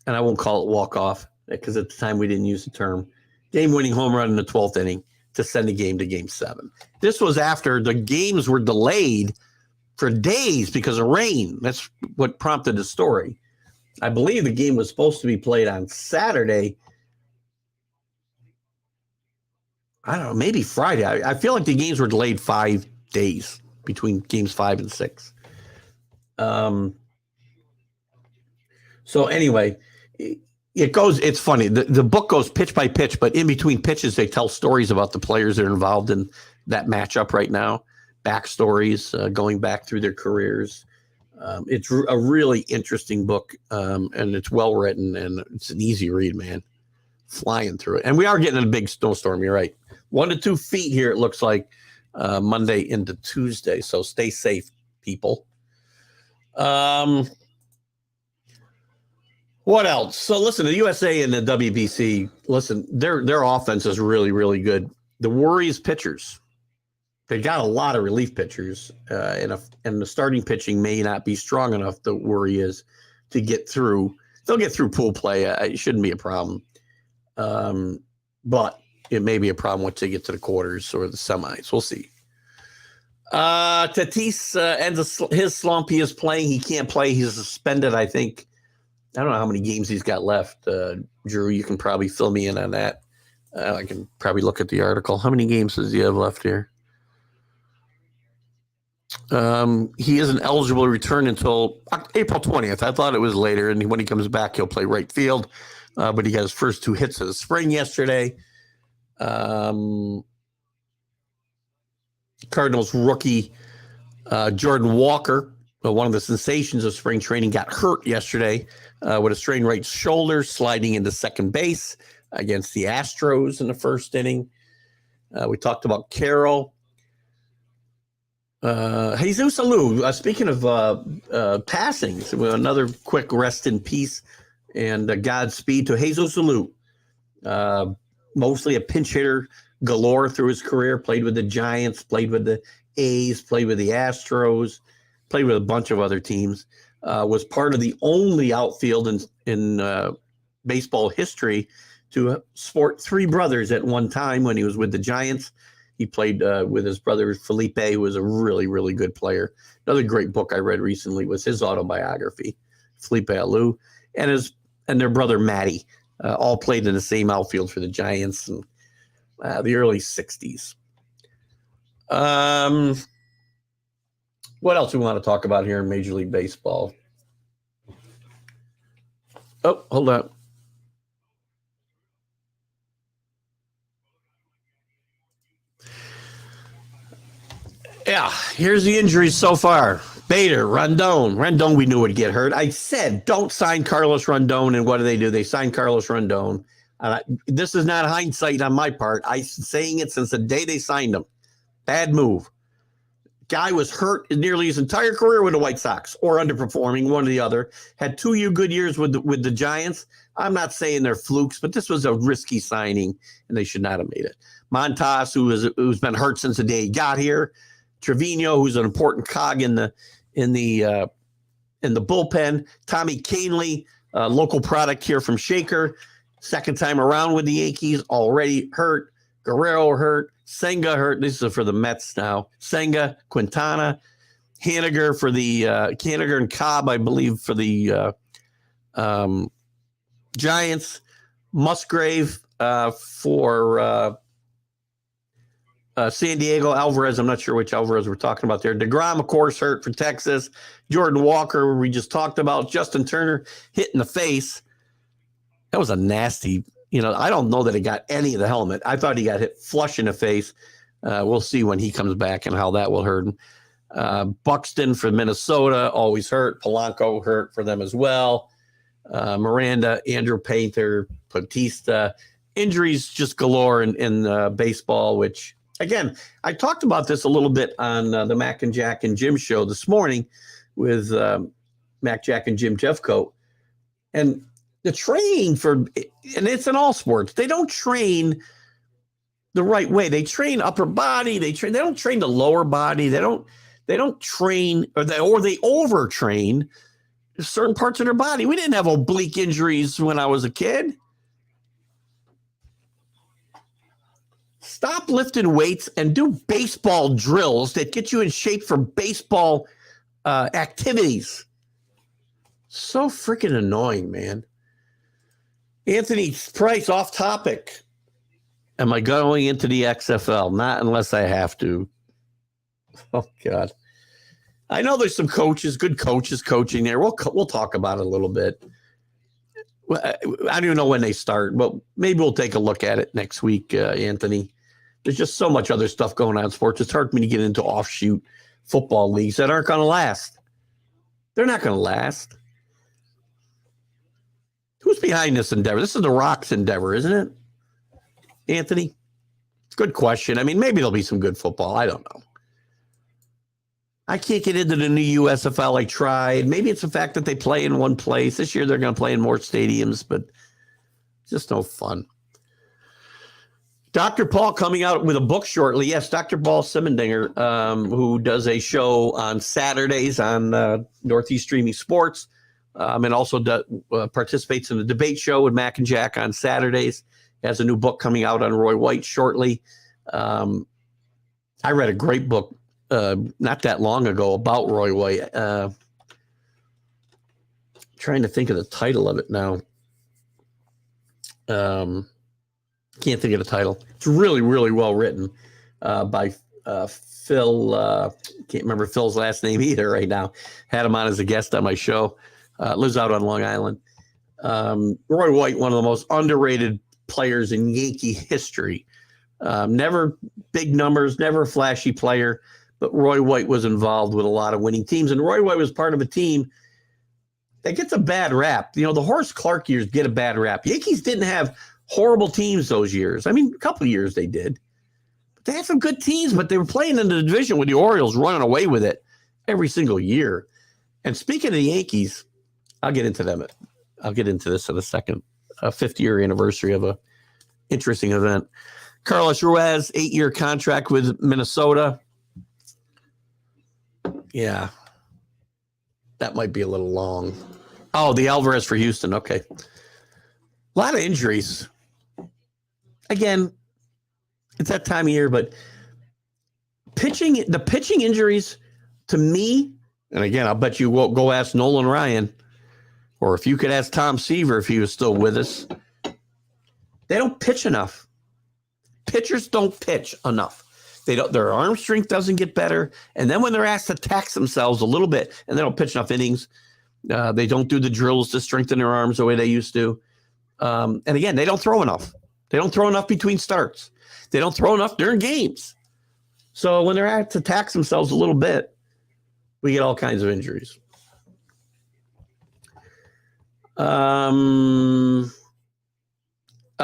and I won't call it walk-off because at the time we didn't use the term, game-winning home run in the 12th inning to send the game to Game 7. This was after the games were delayed for days because of rain. That's what prompted the story. I believe the game was supposed to be played on Saturday. I don't know, maybe Friday. I feel like the games were delayed 5 days between games 5 and 6. So anyway, it's funny. The book goes pitch by pitch, but in between pitches, they tell stories about the players that are involved in that matchup right now, backstories, going back through their careers. It's a really interesting book, and it's well written, and it's an easy read, man. Flying through it. And we are getting a big snowstorm. You're right. 1 to 2 feet here, it looks like, Monday into Tuesday. So stay safe, people. What else? So listen, the USA and the WBC, listen, their offense is really, really good. The worry is pitchers. they got a lot of relief pitchers, and the starting pitching may not be strong enough. The worry is to get through. They'll get through pool play. It shouldn't be a problem, but it may be a problem once they get to the quarters or the semis. We'll see. Tatis ends his slump. He is playing. He can't play. He's suspended, I think. I don't know how many games he's got left. Drew, you can probably fill me in on that. I can probably look at the article. How many games does he have left here? He isn't eligible to return until April 20th. I thought it was later, and when he comes back, he'll play right field. But he got his first 2 hits of the spring yesterday. Cardinals rookie Jordan Walker, one of the sensations of spring training, got hurt yesterday with a strained right shoulder, sliding into second base against the Astros in the first inning. We talked about Carroll. Jesus Alou, speaking of passing, so another quick rest in peace and Godspeed to Jesus Alou. Mostly a pinch hitter galore through his career, played with the Giants, played with the A's, played with the Astros, played with a bunch of other teams, was part of the only outfield in baseball history to sport 3 brothers at one time when he was with the Giants. He played with his brother Felipe, who was a really, really good player. Another great book I read recently was his autobiography, Felipe Alou, and their brother Matty, all played in the same outfield for the Giants in the early 60s. What else do we want to talk about here in Major League Baseball? Oh, hold on. Yeah, here's the injuries so far. Bader, Rondon. Rondon we knew would get hurt. I said, don't sign Carlos Rondon, and what do? They signed Carlos Rondon. This is not hindsight on my part. I've been saying it since the day they signed him. Bad move. Guy was hurt nearly his entire career with the White Sox, or underperforming, one or the other. Had 2 good years with the Giants. I'm not saying they're flukes, but this was a risky signing, and they should not have made it. Montas, who's been hurt since the day he got here. Trevino, who's an important cog in the bullpen. Tommy Kahnle, local product here from Shaker, second time around with the Yankees, already hurt. Guerrero hurt. Senga hurt. This is for the Mets now. Senga, Quintana, Haniger for the Haniger and Cobb, I believe, for the Giants. Musgrave for San Diego. Alvarez, I'm not sure which Alvarez we're talking about there. DeGrom, of course, hurt for Texas. Jordan Walker, we just talked about. Justin Turner hit in the face. That was a nasty, I don't know that he got any of the helmet. I thought he got hit flush in the face. We'll see when he comes back and how that will hurt him. Buxton for Minnesota, always hurt. Polanco hurt for them as well. Miranda, Andrew Painter, Bautista. Injuries just galore in baseball, which, again, I talked about this a little bit on the Mac and Jack and Jim show this morning with Mac, Jack, and Jim Jeffcoat. And the training and it's in all sports, they don't train the right way. They train upper body. They don't train the lower body. They don't train, or they overtrain certain parts of their body. We didn't have oblique injuries when I was a kid. Stop lifting weights and do baseball drills that get you in shape for baseball activities. So freaking annoying, man. Anthony Price, off topic. Am I going into the XFL? Not unless I have to. Oh, God. I know there's some good coaches coaching there. We'll talk about it a little bit. I don't even know when they start, but maybe we'll take a look at it next week, Anthony. There's just so much other stuff going on in sports. It's hard for me to get into offshoot football leagues that aren't going to last. They're not going to last. Who's behind this endeavor? This is the Rock's endeavor, isn't it, Anthony? Good question. I mean, maybe there'll be some good football. I don't know. I can't get into the new USFL. I tried. Maybe it's the fact that they play in one place. This year they're going to play in more stadiums, but it's just no fun. Dr. Paul coming out with a book shortly. Yes, Dr. Paul Simendinger, who does a show on Saturdays on Northeast Streaming Sports, and also participates in the debate show with Mac and Jack on Saturdays. He has a new book coming out on Roy White shortly. I read a great book not that long ago about Roy White. Trying to think of the title of it now. Can't think of the title. It's really, really well written by Phil. Can't remember Phil's last name either right now. Had him on as a guest on my show. Lives out on Long Island. Roy White, one of the most underrated players in Yankee history. Never big numbers, never a flashy player, but Roy White was involved with a lot of winning teams. And Roy White was part of a team that gets a bad rap. You know, the Horace Clarke years get a bad rap. Yankees didn't have horrible teams those years. I mean, a couple of years they did. But they had some good teams, but they were playing in the division with the Orioles running away with it every single year. And speaking of the Yankees, I'll get into them. I'll get into this in a second. A 50-year anniversary of a interesting event. Carlos Ruiz, 8-year contract with Minnesota. Yeah. That might be a little long. Oh, the Alvarez for Houston. Okay. A lot of injuries. Again, it's that time of year, but the pitching injuries to me, and again, I'll bet you won't go ask Nolan Ryan, or if you could ask Tom Seaver if he was still with us, they don't pitch enough. Pitchers don't pitch enough. Their arm strength doesn't get better. And then when they're asked to tax themselves a little bit and they don't pitch enough innings, they don't do the drills to strengthen their arms the way they used to. And again, they don't throw enough. They don't throw enough between starts. They don't throw enough during games. So when they're asked to tax themselves a little bit, we get all kinds of injuries.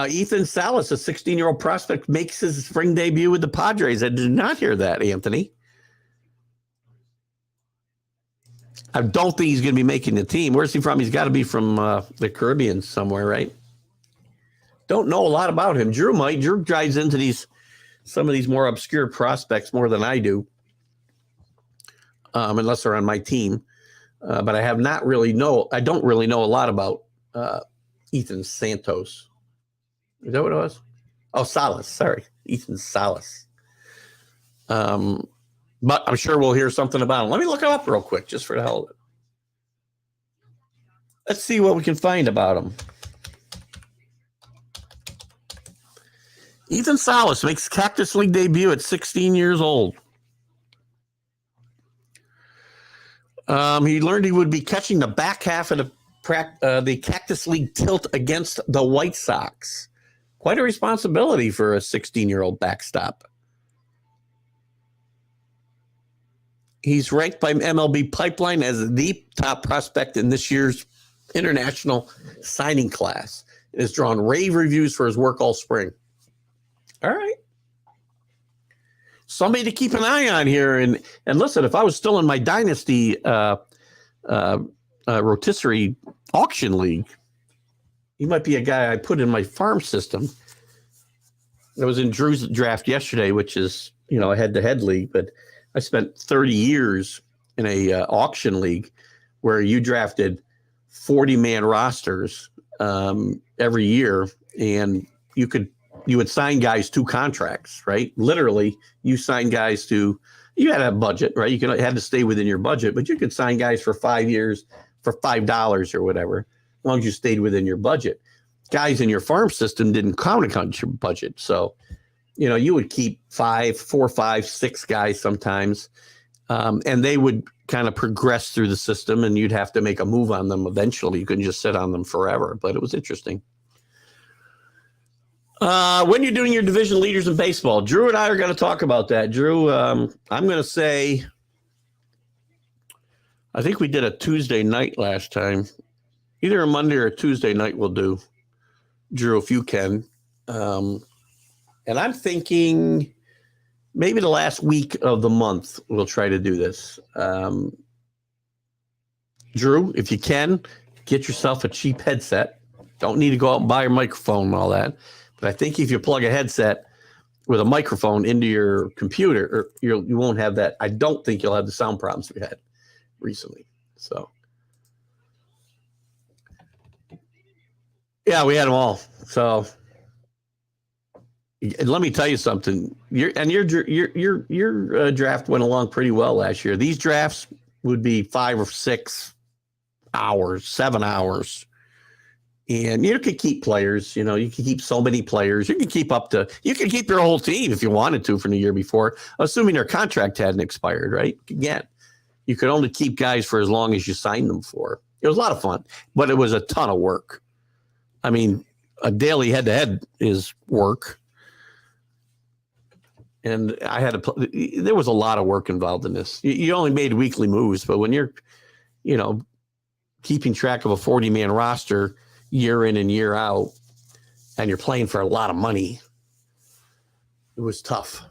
Ethan Salas, a 16-year-old prospect, makes his spring debut with the Padres. I did not hear that, Anthony. I don't think he's going to be making the team. Where's he from? He's got to be from the Caribbean somewhere, right? Don't know a lot about him. Drew might. Drew drives into some of these more obscure prospects more than I do, unless they're on my team. But I don't really know a lot about Ethan Santos. Is that what it was? Oh, Salas. Sorry. Ethan Salas. But I'm sure we'll hear something about him. Let me look him up real quick, just for the hell of it. Let's see what we can find about him. Ethan Salas makes Cactus League debut at 16 years old. He learned he would be catching the back half of the Cactus League tilt against the White Sox. Quite a responsibility for a 16-year-old backstop. He's ranked by MLB Pipeline as the top prospect in this year's international signing class. It has drawn rave reviews for his work all spring. All right. Somebody to keep an eye on here. And listen, if I was still in my Dynasty rotisserie auction league, he might be a guy I put in my farm system. I was in Drew's draft yesterday, which is, a head-to-head league, but I spent 30 years in a auction league where you drafted 40-man rosters every year, and you would sign guys to contracts, right? Literally, you sign guys to, you had a budget, right? You had to stay within your budget, but you could sign guys for 5 years for $5 or whatever, as long as you stayed within your budget. Guys in your farm system didn't count against your budget. So, you would keep 4, 5, 6 guys sometimes, and they would kind of progress through the system, and you'd have to make a move on them eventually. You couldn't just sit on them forever, but it was interesting. When you're doing your division leaders in baseball, Drew and I are going to talk about that. Drew, I'm going to say, I think we did a Tuesday night last time. Either a Monday or a Tuesday night we'll do, Drew, if you can. And I'm thinking maybe the last week of the month we'll try to do this. Drew, if you can, get yourself a cheap headset. Don't need to go out and buy your microphone and all that. But I think if you plug a headset, with a microphone into your computer, or you won't have that. I don't think you'll have the sound problems we had recently. So, yeah, we had them all. So, let me tell you something. Your draft went along pretty well last year. These drafts would be 5 or 6 hours, 7 hours. And you could keep players, you could keep so many players. You could keep your whole team if you wanted to from the year before, assuming their contract hadn't expired, right? Again, you could only keep guys for as long as you signed them for. It was a lot of fun, but it was a ton of work. I mean, a daily head-to-head is work. And there was a lot of work involved in this. You only made weekly moves, but when you're, keeping track of a 40-man roster year in and year out, and you're playing for a lot of money, it was tough.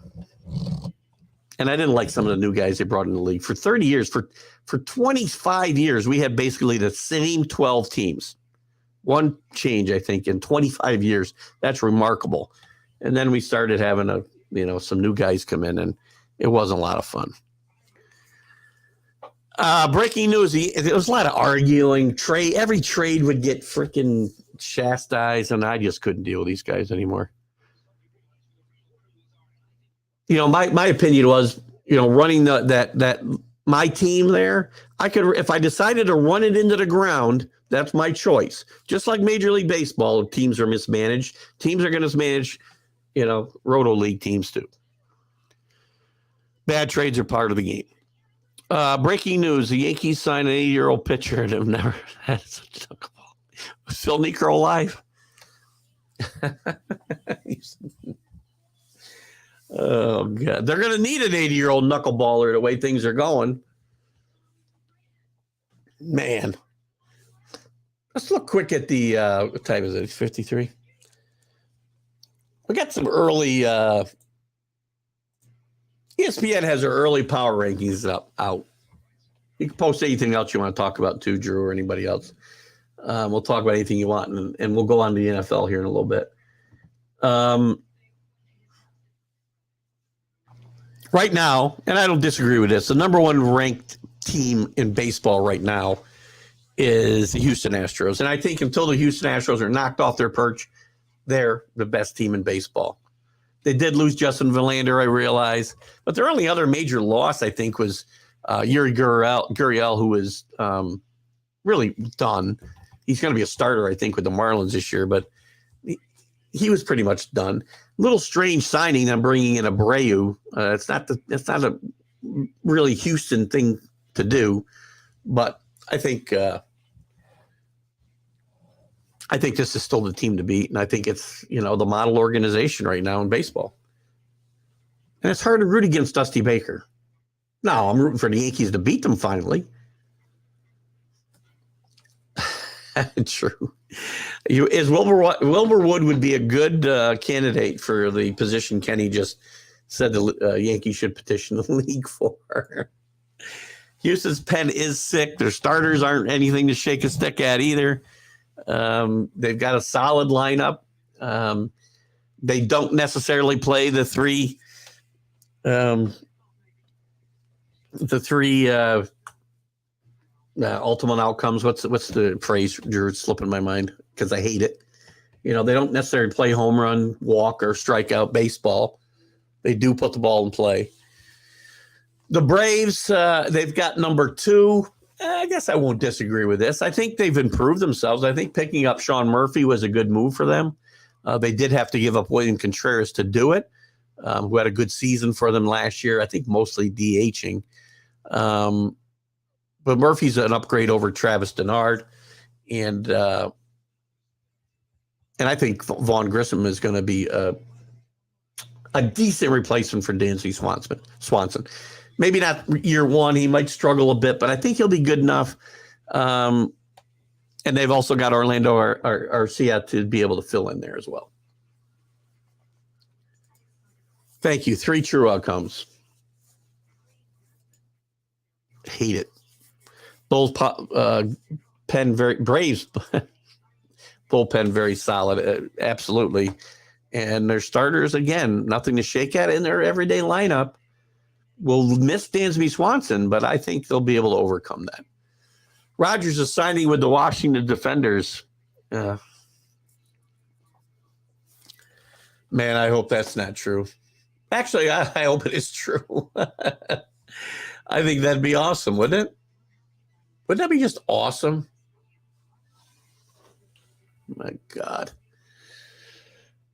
And I didn't like some of the new guys they brought in the league. For 30 years, for 25 years, we had basically the same 12 teams. One change, I think, in 25 years. That's remarkable. And then we started having some new guys come in, and it wasn't a lot of fun. Breaking news, there was a lot of arguing. Every trade would get freaking chastised, and I just couldn't deal with these guys anymore. My opinion was, running that my team there, I could, if I decided to run it into the ground, that's my choice. Just like Major League Baseball, teams are mismanaged. Teams are going to mismanage, Roto League teams too. Bad trades are part of the game. Breaking news: the Yankees signed an 80-year-old pitcher and have never had such a knuckleball. Was Phil Niekro alive? Oh God, they're going to need an 80-year-old knuckleballer the way things are going. Man, let's look quick at the what time is it? It's 53. We got some early. ESPN has their early power rankings out. You can post anything else you want to talk about too, Drew, or anybody else. We'll talk about anything you want, and we'll go on to the NFL here in a little bit. Right now, and I don't disagree with this, the number one ranked team in baseball right now is the Houston Astros. And I think until the Houston Astros are knocked off their perch, they're the best team in baseball. They did lose Justin Verlander, I realize, but their only other major loss, I think, was Yuri Gurriel, who was really done. He's going to be a starter, I think, with the Marlins this year, but he was pretty much done. Little strange signing them bringing in Abreu. It's not a really Houston thing to do, but I think this is still the team to beat, and I think it's the model organization right now in baseball. And it's hard to root against Dusty Baker. No, I'm rooting for the Yankees to beat them finally. True. Wilbur Wood would be a good candidate for the position Kenny just said the Yankees should petition the league for. Houston's pen is sick. Their starters aren't anything to shake a stick at either. They've got a solid lineup. They don't necessarily play the three ultimate outcomes. What's the phrase, Drew? It's slipping my mind because I hate it. They don't necessarily play home run, walk, or strikeout baseball. They do put the ball in play. The Braves, they've got number 2. I guess I won't disagree with this. I think they've improved themselves. I think picking up Sean Murphy was a good move for them. They did have to give up William Contreras to do it, who had a good season for them last year, I think mostly DHing. But Murphy's an upgrade over Travis Denard. And I think Vaughn Grissom is going to be a decent replacement for Dansby Swanson. Maybe not year one. He might struggle a bit, but I think he'll be good enough. And they've also got Orlando Arcia to be able to fill in there as well. Thank you. 3 true outcomes. Hate it. Bulls pen Braves bullpen very solid. Absolutely. And their starters, again, nothing to shake at in their everyday lineup. Will miss Dansby Swanson, but I think they'll be able to overcome that. Rodgers is signing with the Washington Defenders. Man, I hope that's not true. Actually, I hope it is true. I think that'd be awesome, wouldn't it? Wouldn't that be just awesome? My God.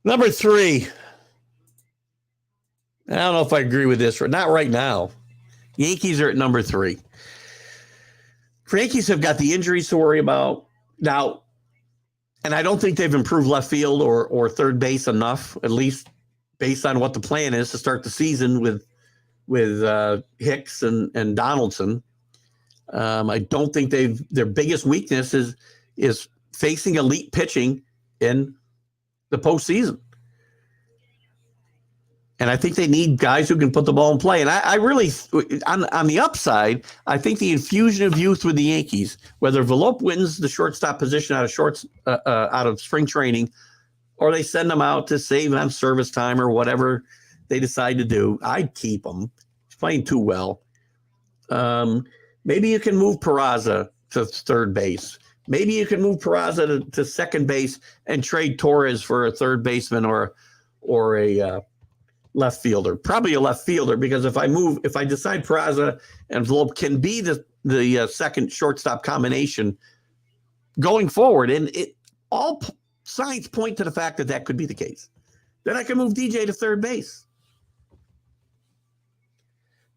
Number 3. I don't know if I agree with this. Not right now. Yankees are at number 3. Yankees have got the injuries to worry about now, and I don't think they've improved left field or third base enough, at least based on what the plan is to start the season with Hicks and Donaldson. I don't think their biggest weakness is facing elite pitching in the postseason. And I think they need guys who can put the ball in play. And I really, on the upside, I think the infusion of youth with the Yankees, whether Velope wins the shortstop position out of spring training, or they send him out to save him on service time or whatever they decide to do, I'd keep him. He's playing too well. Maybe you can move Peraza to third base. Maybe you can move Peraza to second base and trade Torres for a third baseman or a left fielder. Probably a left fielder, because if I decide Peraza and Velope can be the second shortstop combination going forward, and all signs point to the fact that could be the case, then I can move DJ to third base.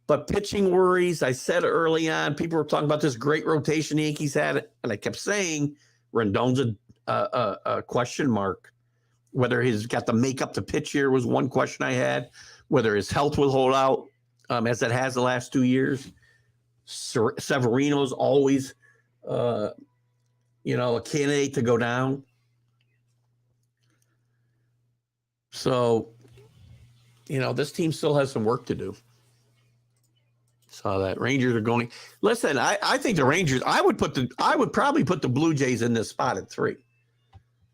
But pitching worries, I said early on, people were talking about this great rotation the Yankees had, and I kept saying Rendon's a question mark. Whether he's got the makeup to pitch here was one question I had. Whether his health will hold out, as it has the last 2 years. Severino's always, a candidate to go down. So, this team still has some work to do. Saw that Rangers are going. Listen, I think the Rangers. I would probably put the Blue Jays in this spot at 3.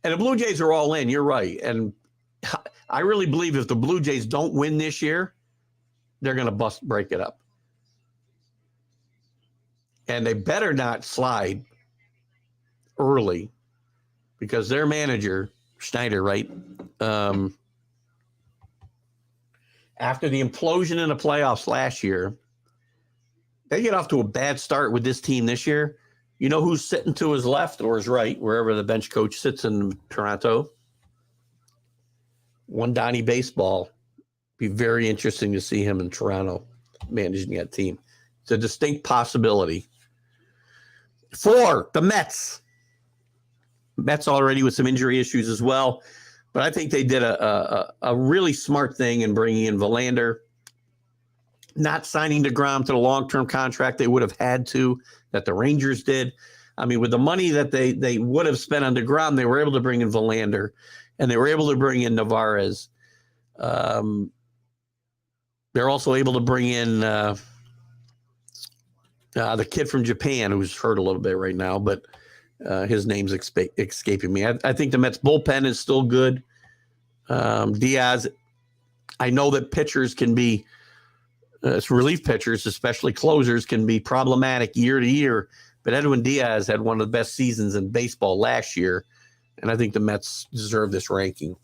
And the Blue Jays are all in. You're right. And I really believe if the Blue Jays don't win this year, they're going to break it up. And they better not slide early, because their manager, Schneider, right? After the implosion in the playoffs last year, they get off to a bad start with this team this year. You know who's sitting to his left or his right, wherever the bench coach sits in Toronto? One Donnie Baseball. Be very interesting to see him in Toronto managing that team. It's a distinct possibility. 4, the Mets. Mets already with some injury issues as well. But I think they did a really smart thing in bringing in Verlander, not signing DeGrom to the long-term contract they would have had to, that the Rangers did. I mean, with the money that they would have spent on DeGrom, they were able to bring in Verlander, and they were able to bring in Narvaez. They're also able to bring in the kid from Japan, who's hurt a little bit right now, but his name's escaping me. I think the Mets bullpen is still good. Diaz, I know that pitchers can be relief pitchers, especially closers, can be problematic year to year. But Edwin Diaz had one of the best seasons in baseball last year, and I think the Mets deserve this ranking.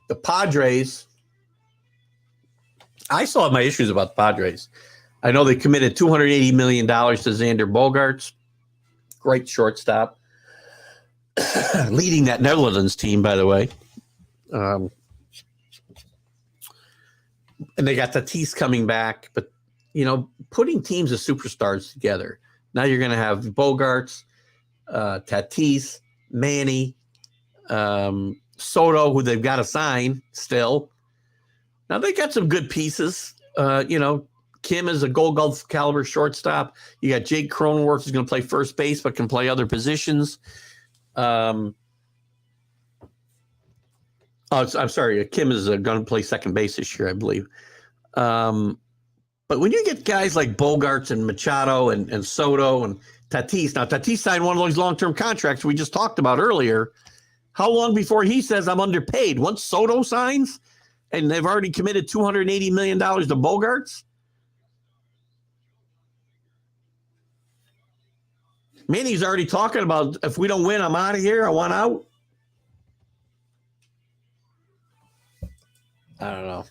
The Padres, I still have my issues about the Padres. I know they committed $280 million to Xander Bogaerts. Great shortstop. Leading that Netherlands team, by the way. And they got Tatis coming back. But, putting teams of superstars together. Now you're going to have Bogaerts, Tatis, Manny, Soto, who they've got to sign still. Now they got some good pieces. Kim is a Gold Glove caliber shortstop. You got Jake Cronenworth, who's going to play first base but can play other positions. I'm sorry. Kim is going to play second base this year, I believe. But when you get guys like Bogaerts and Machado and Soto and Tatis, now Tatis signed one of those long-term contracts we just talked about earlier. How long before he says I'm underpaid? Once Soto signs and they've already committed $280 million to Bogarts? Manny's already talking about, if we don't win, I'm out of here. I want out. I don't know.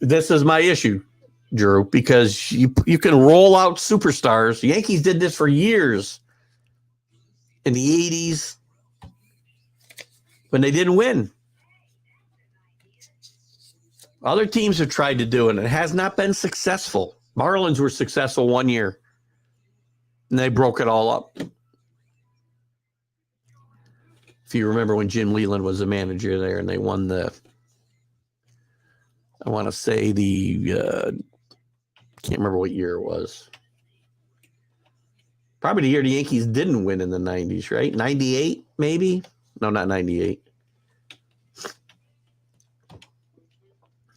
This is my issue, Drew, because you can roll out superstars. The Yankees did this for years in the 80s when they didn't win. Other teams have tried to do it, and it has not been successful. Marlins were successful one year, and they broke it all up. If you remember when Jim Leland was the manager there, and they won the, I want to say can't remember what year it was. Probably the year the Yankees didn't win in the 90s, right? 98, maybe? No, not 98.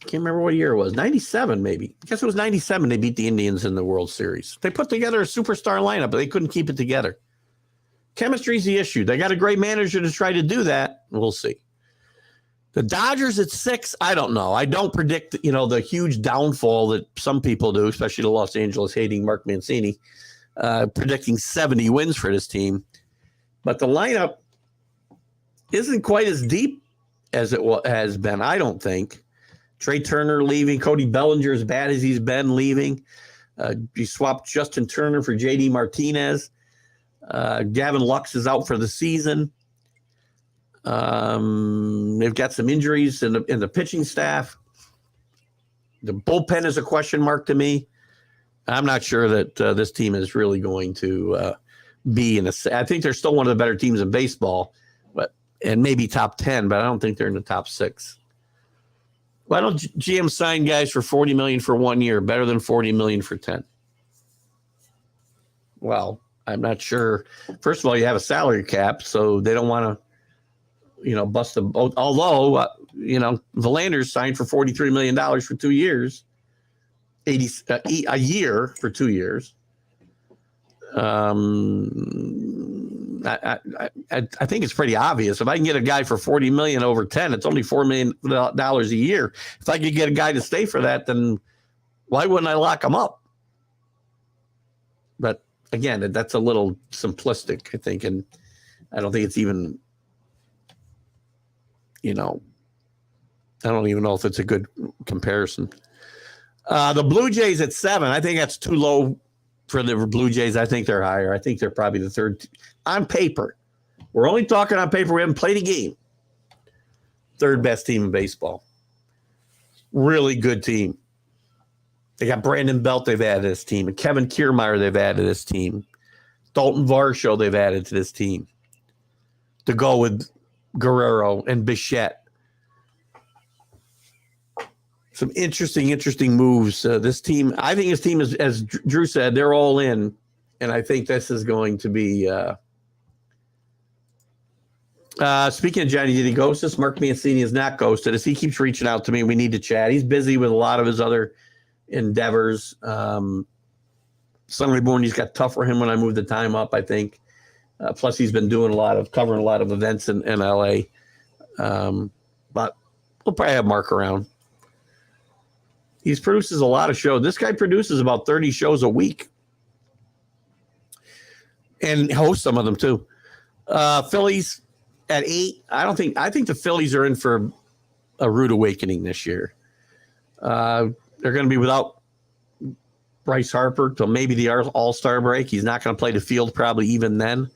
Can't remember what year it was. 97, maybe. I guess it was 97 they beat the Indians in the World Series. They put together a superstar lineup, but they couldn't keep it together. Chemistry's the issue. They got a great manager to try to do that. We'll see. The Dodgers at 6, I don't know. I don't predict, the huge downfall that some people do, especially the Los Angeles hating Mark Mancini, predicting 70 wins for this team. But the lineup isn't quite as deep as it has been, I don't think. Trey Turner leaving. Cody Bellinger, as bad as he's been, leaving. You swapped Justin Turner for J.D. Martinez. Gavin Lux is out for the season. They've got some injuries in the pitching staff. The bullpen is a question mark to me. I'm not sure that this team is really going to be in a. I think they're still one of the better teams in baseball, and maybe top 10, but I don't think they're in the top 6. Why don't GM sign guys for $40 million for 1 year, better than $40 million for 10? Well, I'm not sure. First of all, you have a salary cap, so they don't want to, bust the boat. Although, Verlander's signed for $43 million for 2 years, a year for 2 years. I think it's pretty obvious. If I can get a guy for $40 million over 10, it's only $4 million a year. If I could get a guy to stay for that, then why wouldn't I lock him up? But again, that's a little simplistic, I think, and I don't think it's even, I don't even know if it's a good comparison. The Blue Jays at 7, I think that's too low for the Blue Jays. I think they're higher. I think they're probably the third on paper. We're only talking on paper. We haven't played a game. Third best team in baseball. Really good team. They got Brandon Belt they've added to this team. And Kevin Kiermaier they've added to this team. Dalton Varsho they've added to this team. To go with Guerrero and Bichette. Some interesting moves. This team, I think this team is, as Drew said, they're all in. And I think this is going to be speaking of Johnny, did he ghost us? Mark Mancini is not ghosted. As he keeps reaching out to me, we need to chat. He's busy with a lot of his other endeavors. Sunday morning's got tough for him when I moved the time up, I think. Plus, he's been doing covering a lot of events in LA. But we'll probably have Mark around. He produces a lot of shows. This guy produces about 30 shows a week. And hosts some of them too. Phillies at 8. I think the Phillies are in for a rude awakening this year. They're going to be without Bryce Harper till maybe the All-Star break. He's not going to play the field probably even then.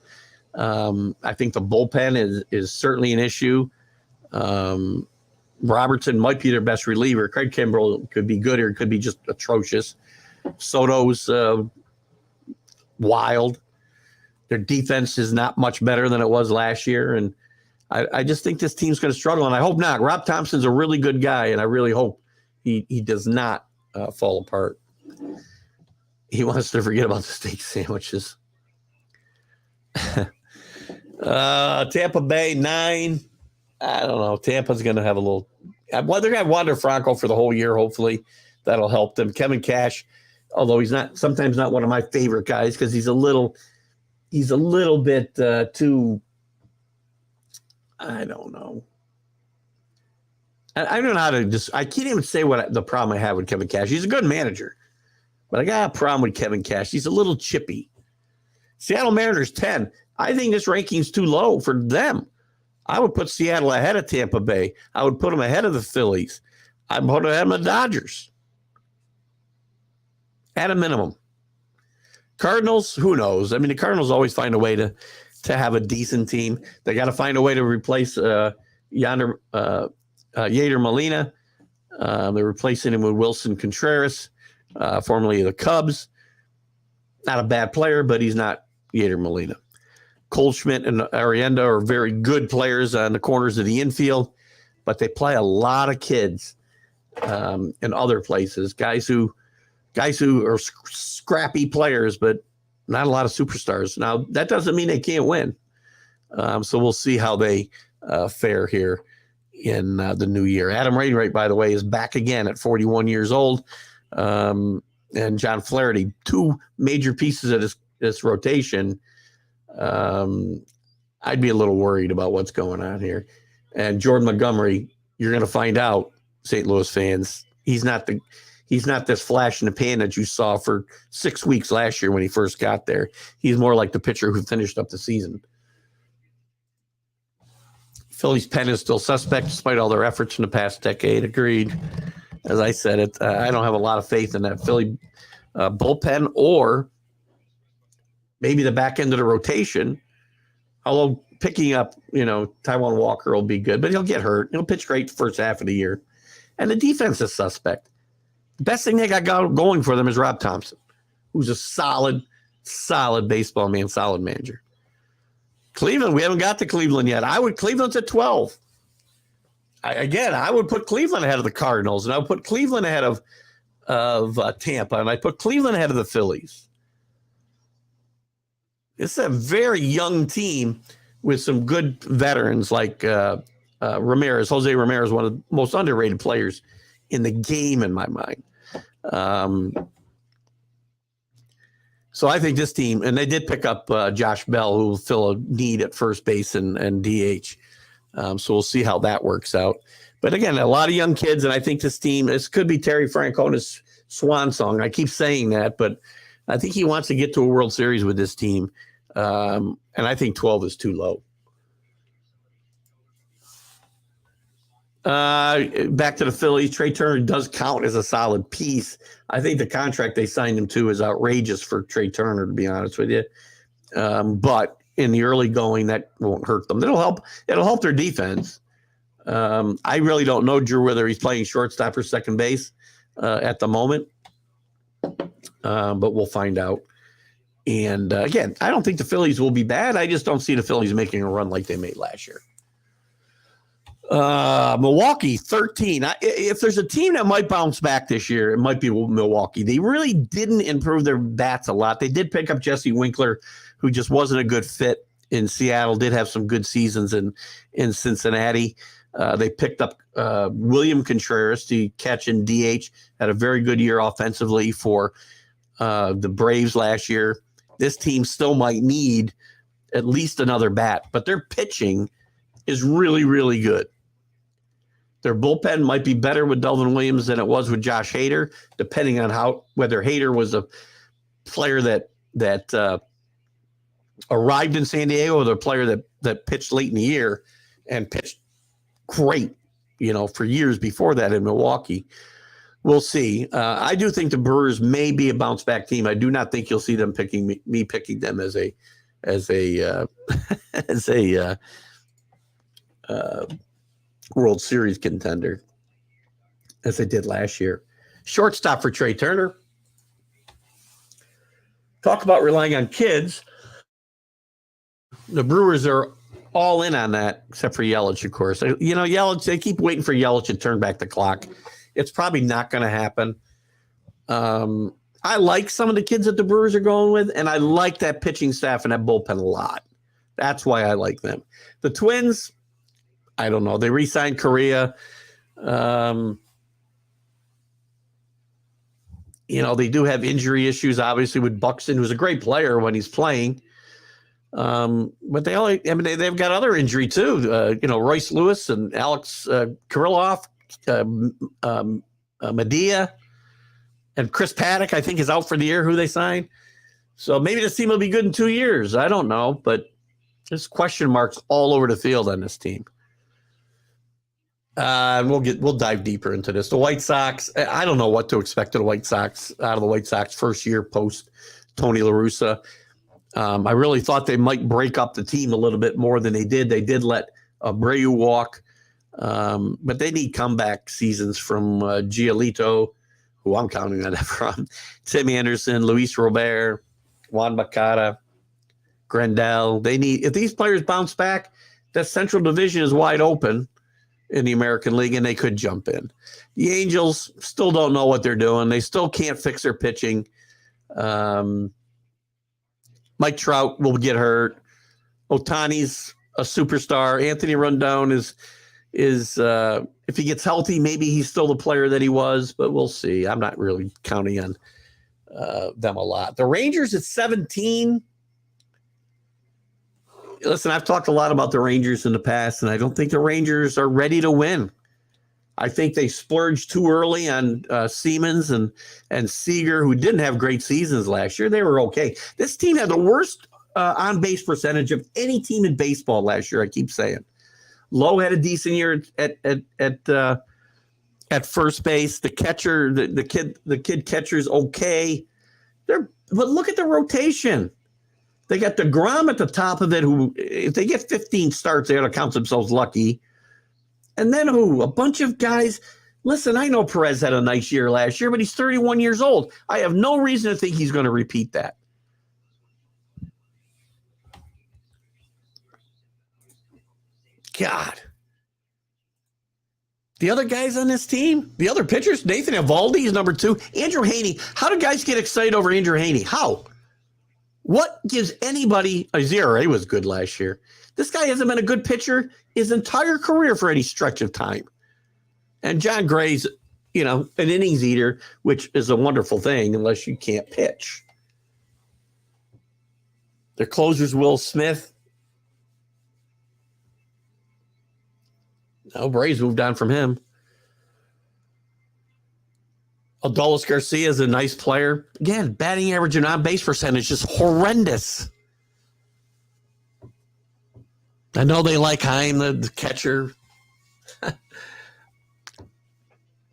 I think the bullpen is certainly an issue. Robertson might be their best reliever. Craig Kimbrell could be good or could be just atrocious. Soto's wild. Their defense is not much better than it was last year. And I just think this team's going to struggle, and I hope not. Rob Thompson's a really good guy, and I really hope he does not fall apart. He wants to forget about the steak sandwiches. Tampa Bay, 9. I don't know. Tampa's going to have a little – well, they're going to have Wander Franco for the whole year, hopefully. That'll help them. Kevin Cash, although he's sometimes not one of my favorite guys because he's a little he's a little bit too, I don't know. I don't know how to I can't even say what the problem I have with Kevin Cash. He's a good manager, but I got a problem with Kevin Cash. He's a little chippy. Seattle Mariners 10. I think this ranking's too low for them. I would put Seattle ahead of Tampa Bay. I would put them ahead of the Phillies. I'd put them ahead of the Dodgers. At a minimum. Cardinals, who knows? I mean, the Cardinals always find a way to have a decent team. They got to find a way to replace Yadier Molina. They're replacing him with Wilson Contreras, formerly of the Cubs. Not a bad player, but he's not Yadier Molina. Goldschmidt and Arrieta are very good players on the corners of the infield, but they play a lot of kids in other places, guys who are scrappy players, but not a lot of superstars. Now, that doesn't mean they can't win. So we'll see how they fare here in the new year. Adam Wainwright, by the way, is back again at 41 years old. And John Flaherty, two major pieces of this rotation. I'd be a little worried about what's going on here. And Jordan Montgomery, you're going to find out, St. Louis fans, he's not this flash in the pan that you saw for 6 weeks last year when he first got there. He's more like the pitcher who finished up the season. Phillies' pen is still suspect despite all their efforts in the past decade. Agreed. As I said, I don't have a lot of faith in that Philly bullpen or maybe the back end of the rotation. Although picking up, Taijuan Walker will be good, but he'll get hurt. He'll pitch great the first half of the year. And the defense is suspect. The best thing they got going for them is Rob Thompson, who's a solid baseball man, solid manager. Cleveland, we haven't got to Cleveland yet. Cleveland's at 12. I would put Cleveland ahead of the Cardinals, and I would put Cleveland ahead of Tampa, and I put Cleveland ahead of the Phillies. It's a very young team with some good veterans like Ramirez. Jose Ramirez, one of the most underrated players in the game in my mind. So I think this team, and they did pick up Josh Bell, who will fill a need at first base and DH. So we'll see how that works out. But again, a lot of young kids, and I think this could be Terry Francona's swan song. I keep saying that, but I think he wants to get to a World Series with this team. And I think 12 is too low. Back to the Phillies. Trey Turner does count as a solid piece. I think the contract they signed him to is outrageous for Trey Turner, to be honest with you. But in the early going, that won't hurt them. It'll help their defense. I really don't know, Drew, whether he's playing shortstop or second base at the moment. But we'll find out. And again, I don't think the Phillies will be bad. I just don't see the Phillies making a run like they made last year. Milwaukee, 13. If there's a team that might bounce back this year, it might be Milwaukee. They really didn't improve their bats a lot. They did pick up Jesse Winkler, who just wasn't a good fit in Seattle, did have some good seasons in Cincinnati. They picked up William Contreras to catch in DH, had a very good year offensively for the Braves last year. This team still might need at least another bat, but their pitching is really, really good. Their bullpen might be better with Delvin Williams than it was with Josh Hader, depending on whether Hader was a player that arrived in San Diego or the player that pitched late in the year and pitched great, for years before that in Milwaukee. We'll see. I do think the Brewers may be a bounce back team. I do not think you'll see them picking them as a World Series contender, as they did last year. Shortstop for Trey Turner. Talk about relying on kids. The Brewers are all in on that, except for Yelich, of course. Yelich, they keep waiting for Yelich to turn back the clock. It's probably not going to happen. I like some of the kids that the Brewers are going with, and I like that pitching staff and that bullpen a lot. That's why I like them. The Twins, I don't know. They re-signed Correa. They do have injury issues, obviously, with Buxton, who's a great player when he's playing. But they've got other injury too. Royce Lewis and Alex Kirilloff, Medea, and Chris Paddock, I think, is out for the year, who they signed. So maybe this team will be good in 2 years. I don't know, but there's question marks all over the field on this team. And we'll dive deeper into this. The White Sox, I don't know what to expect of the White Sox out of the White Sox first year post Tony La Russa. I really thought they might break up the team a little bit more than they did. They did let Abreu walk, but they need comeback seasons from Giolito, who I'm counting on that from, Tim Anderson, Luis Robert, Juan Bacata, Grandel. If these players bounce back, that Central Division is wide open in the American League, and they could jump in. The Angels still don't know what they're doing. They still can't fix their pitching. Mike Trout will get hurt. Ohtani's a superstar. Anthony Rendon is if he gets healthy, maybe he's still the player that he was, but we'll see. I'm not really counting on them a lot. The Rangers at 17. Listen, I've talked a lot about the Rangers in the past, and I don't think the Rangers are ready to win. I think they splurged too early on Siemens and Seager, who didn't have great seasons last year. They were okay. This team had the worst on-base percentage of any team in baseball last year, I keep saying. Lowe had a decent year at first base. The catcher, the kid catcher's okay. But look at the rotation. They got DeGrom at the top of it, who, if they get 15 starts, they ought to count themselves lucky. And then who? A bunch of guys. Listen, I know Perez had a nice year last year, but he's 31 years old. I have no reason to think he's going to repeat that. God. The other guys on this team, the other pitchers, Nathan Eovaldi is number 2. Andrew Haney. How do guys get excited over Andrew Haney? How? What gives anybody – his ERA was good last year. This guy hasn't been a good pitcher his entire career for any stretch of time. And John Gray's, an innings eater, which is a wonderful thing unless you can't pitch. Their closer's Will Smith. No, Braves moved on from him. Adolis Garcia is a nice player. Again, batting average and on-base percentage is horrendous. I know they like Heim, the catcher.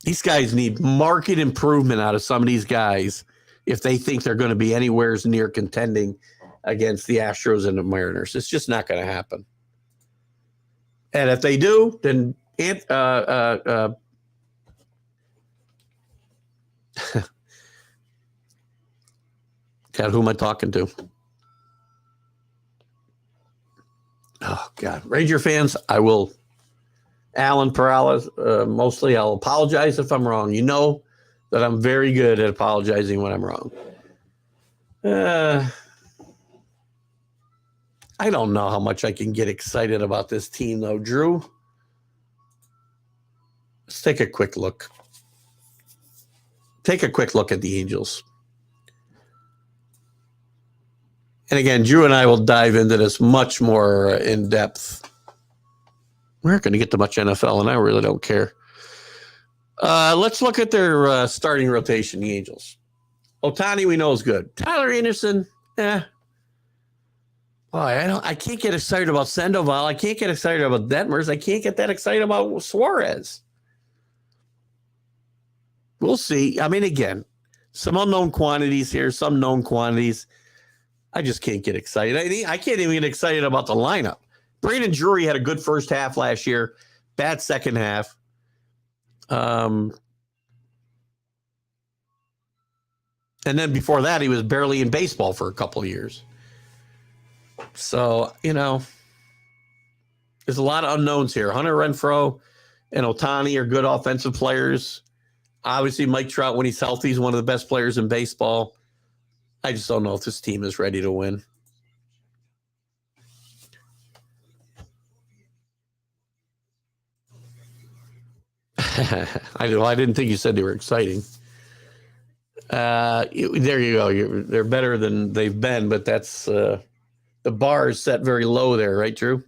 These guys need market improvement out of some of these guys if they think they're going to be anywhere near contending against the Astros and the Mariners. It's just not going to happen. And if they do, then God, who am I talking to? Oh, God. Ranger fans, I will. Alan Perales, mostly, I'll apologize if I'm wrong. You know that I'm very good at apologizing when I'm wrong. I don't know how much I can get excited about this team, though, Drew. Let's take a quick look. Take a quick look at the Angels. And again, Drew and I will dive into this much more in depth. We're not going to get to much NFL, and I really don't care. Let's look at their starting rotation, the Angels. Ohtani, we know is good. Tyler Anderson, Boy, I can't get excited about Sandoval. I can't get excited about Detmers. I can't get that excited about Suarez. We'll see. I mean, again, some unknown quantities here, some known quantities. I just can't get excited. I can't even get excited about the lineup. Brandon Drury had a good first half last year, bad second half. And then before that, he was barely in baseball for a couple of years. So, there's a lot of unknowns here. Hunter Renfroe and Ohtani are good offensive players. Obviously, Mike Trout, when he's healthy, is one of the best players in baseball. I just don't know if this team is ready to win. I didn't think you said they were exciting. There you go. They're better than they've been, but that's the bar is set very low there, right, Drew?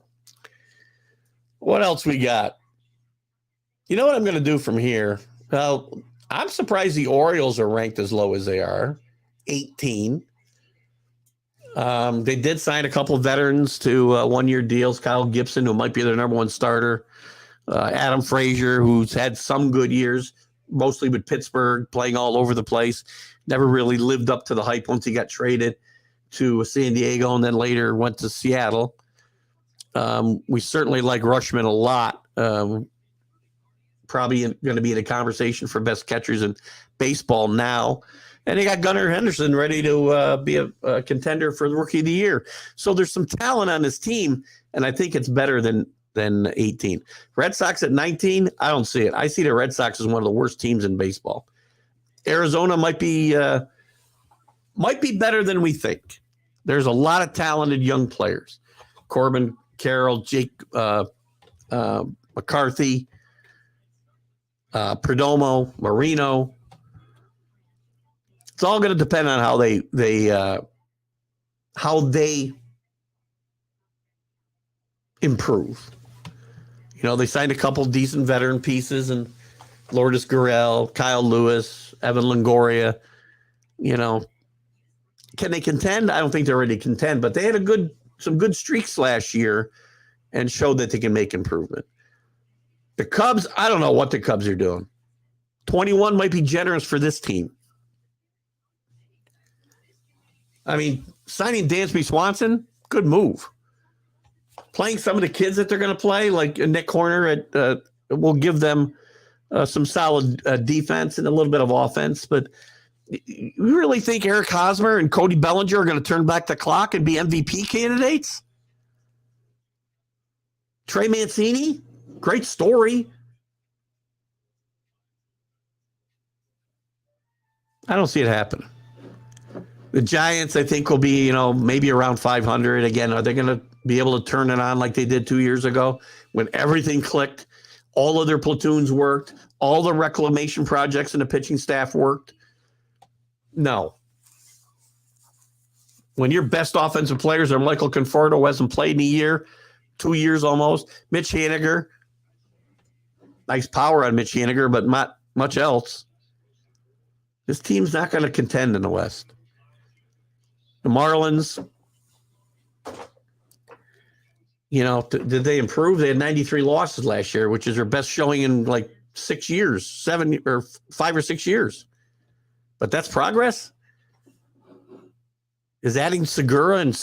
What else we got? You know what I'm going to do from here? Well, I'm surprised the Orioles are ranked as low as they are, 18. They did sign a couple of veterans to one-year deals. Kyle Gibson, who might be their number one starter. Adam Frazier, who's had some good years, mostly with Pittsburgh, playing all over the place. Never really lived up to the hype once he got traded to San Diego and then later went to Seattle. We certainly like Rushman a lot. Probably going to be in a conversation for best catchers in baseball now. And they got Gunnar Henderson ready to be a contender for the Rookie of the Year. So there's some talent on this team, and I think it's better than 18. Red Sox at 19, I don't see it. I see the Red Sox as one of the worst teams in baseball. Arizona might be better than we think. There's a lot of talented young players. Corbin Carroll, Jake McCarthy, Perdomo, Marino. It's all going to depend on how they improve. You know, they signed a couple decent veteran pieces, and Lourdes Gurriel, Kyle Lewis, Evan Longoria. You know, can they contend? I don't think they're ready to contend, but they had some good streaks last year and showed that they can make improvement. The Cubs, I don't know what the Cubs are doing. 21 might be generous for this team. I mean, signing Dansby Swanson, good move. Playing some of the kids that they're going to play, like Nick Horner, will give them some solid defense and a little bit of offense. But you really think Eric Hosmer and Cody Bellinger are going to turn back the clock and be MVP candidates? Trey Mancini, great story. I don't see it happening. The Giants, I think, will be, maybe around 500. Again, are they going to be able to turn it on like they did 2 years ago when everything clicked? All of their platoons worked. All the reclamation projects and the pitching staff worked. No. When your best offensive players are Michael Conforto, who hasn't played in a year, 2 years almost, Mitch Haniger, nice power on Mitch Haniger, but not much else. This team's not going to contend in the West. The Marlins, did they improve? They had 93 losses last year, which is their best showing in like 6 years, 7 or 5 or 6 years. But that's progress. Is adding Segura and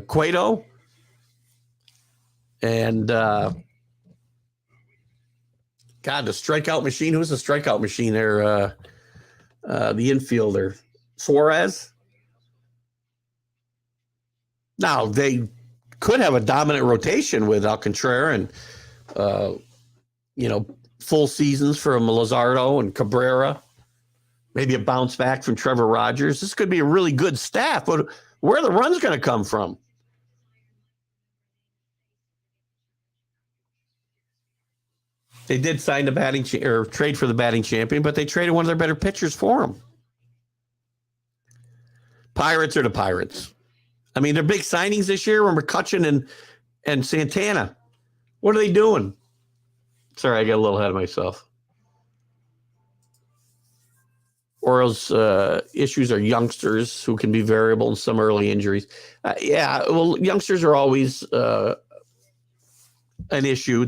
Cueto and God, the strikeout machine. Who's the strikeout machine there? The infielder, Suarez. Now, they could have a dominant rotation with Alcantara and, full seasons from Luzardo and Cabrera. Maybe a bounce back from Trevor Rogers. This could be a really good staff, but where are the runs going to come from? They did sign the or trade for the batting champion, but they traded one of their better pitchers for him. Pirates are the Pirates. I mean, their big signings this year were McCutchen and Santana. What are they doing? Sorry, I got a little ahead of myself. Orioles' issues are youngsters who can be variable in some early injuries. Youngsters are always an issue.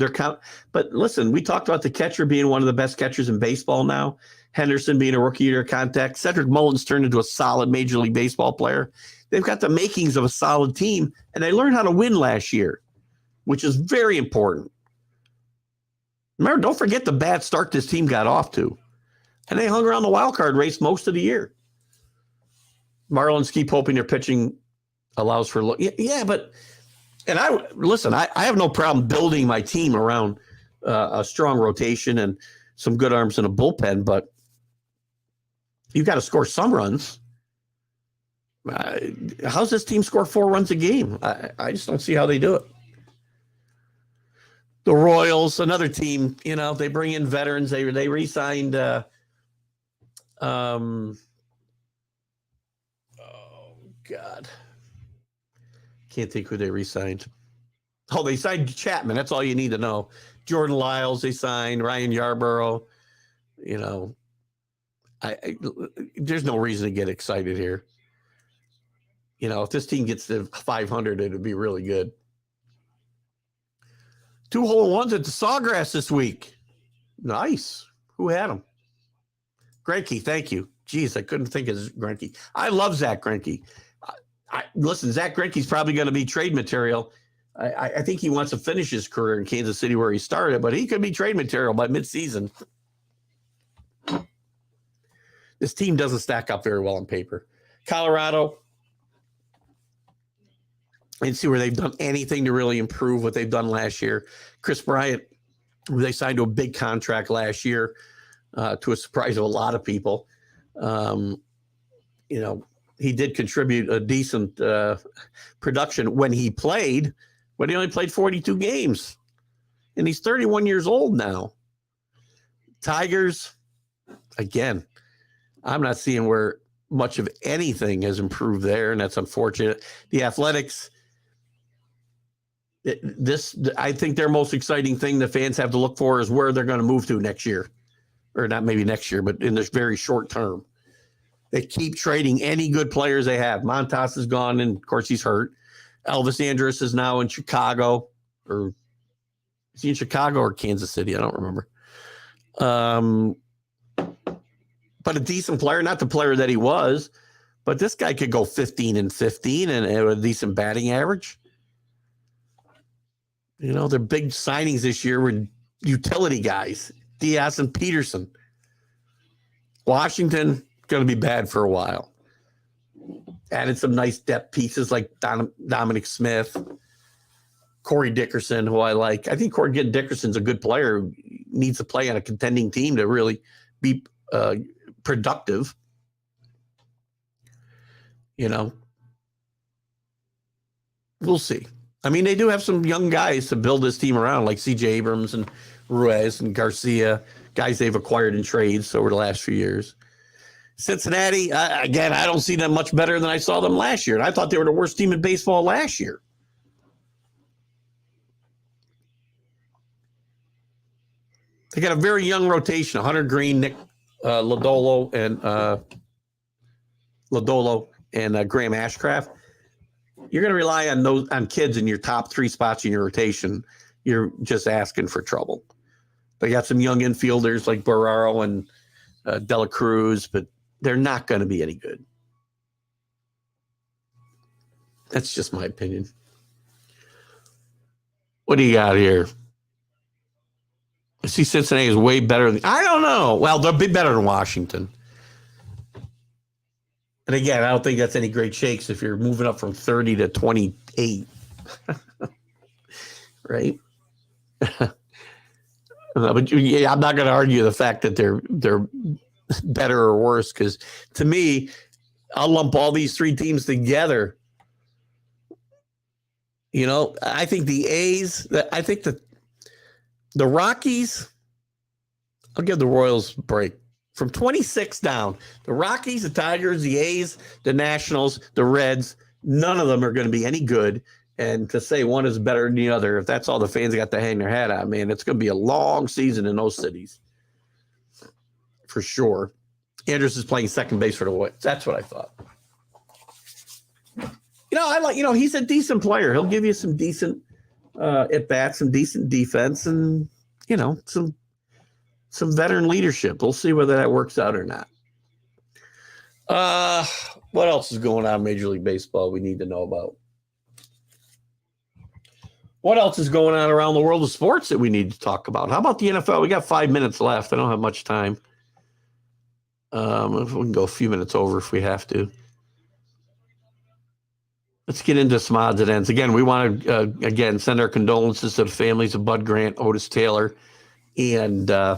But listen, we talked about the catcher being one of the best catchers in baseball now. Henderson being a rookie-year contact. Cedric Mullins turned into a solid Major League Baseball player. They've got the makings of a solid team, and they learned how to win last year, which is very important. Remember, don't forget the bad start this team got off to. And they hung around the wild card race most of the year. Marlins keep hoping their pitching allows for but I have no problem building my team around a strong rotation and some good arms in a bullpen, but you've got to score some runs. How's this team score 4 runs a game? I just don't see how they do it. The Royals, another team, they bring in veterans. They re-signed Can't think who they re-signed. Oh, they signed Chapman. That's all you need to know. Jordan Lyles, they signed. Ryan Yarborough. You know, there's no reason to get excited here. You know, if this team gets to 500, it would be really good. 2 hole-in-ones at the Sawgrass this week. Nice. Who had them? Greinke, thank you. Jeez, I couldn't think of Greinke. I love Zach Greinke. Listen, Zach Greinke's probably going to be trade material. I think he wants to finish his career in Kansas City where he started, but he could be trade material by midseason. This team doesn't stack up very well on paper. Colorado, I didn't see where they've done anything to really improve what they've done last year. Chris Bryant, who they signed to a big contract last year, to a surprise of a lot of people. You know, he did contribute a decent production when he played, but he only played 42 games. And he's 31 years old now. Tigers, again, I'm not seeing where much of anything has improved there, and that's unfortunate. The Athletics, I think their most exciting thing the fans have to look for is where they're going to move to next year. Or not maybe next year, but in this very short term. They keep trading any good players they have. Montas is gone, and of course he's hurt. Elvis Andrus is now in Chicago. Or is he in Chicago or Kansas City? I don't remember. But a decent player, not the player that he was, but this guy could go 15-15 and have a decent batting average. You know, their big signings this year were utility guys, Diaz and Peterson. Washington, going to be bad for a while. Added some nice depth pieces like Dominic Smith, Corey Dickerson, who I like. I think Corey Dickerson's a good player who needs to play on a contending team to really be productive. You know, we'll see. I mean, they do have some young guys to build this team around, like C.J. Abrams and Ruiz and Garcia, guys they've acquired in trades over the last few years. Cincinnati, again, I don't see them much better than I saw them last year. And I thought they were the worst team in baseball last year. They got a very young rotation: Hunter Green, Nick Lodolo, and Graham Ashcraft. You're going to rely on kids in your top 3 spots in your rotation. You're just asking for trouble. They got some young infielders like Barraro and Dela Cruz, but they're not going to be any good. That's just my opinion. What do you got here? I see Cincinnati is way better than... I don't know. Well, they'll be better than Washington. And again, I don't think that's any great shakes if you're moving up from 30 to 28. Right? But yeah, I'm not going to argue the fact that they're better or worse, because to me, I'll lump all these 3 teams together. You know, I think the A's, I think the Rockies, I'll give the Royals a break. From 26 down, the Rockies, the Tigers, the A's, the Nationals, the Reds, none of them are going to be any good. And to say one is better than the other, if that's all the fans got to hang their hat on, man, it's going to be a long season in those cities. For sure. Andrus is playing second base for the Royals. That's what I thought. You know, he's a decent player. He'll give you some decent at-bats, some decent defense, and, you know, some veteran leadership. We'll see whether that works out or not. What else is going on in Major League Baseball we need to know about? What else is going on around the world of sports that we need to talk about? How about the NFL? We got 5 minutes left. I don't have much time. If we can go a few minutes over if we have to. Let's get into some odds and ends. Again, we want to, again, send our condolences to the families of Bud Grant, Otis Taylor, and I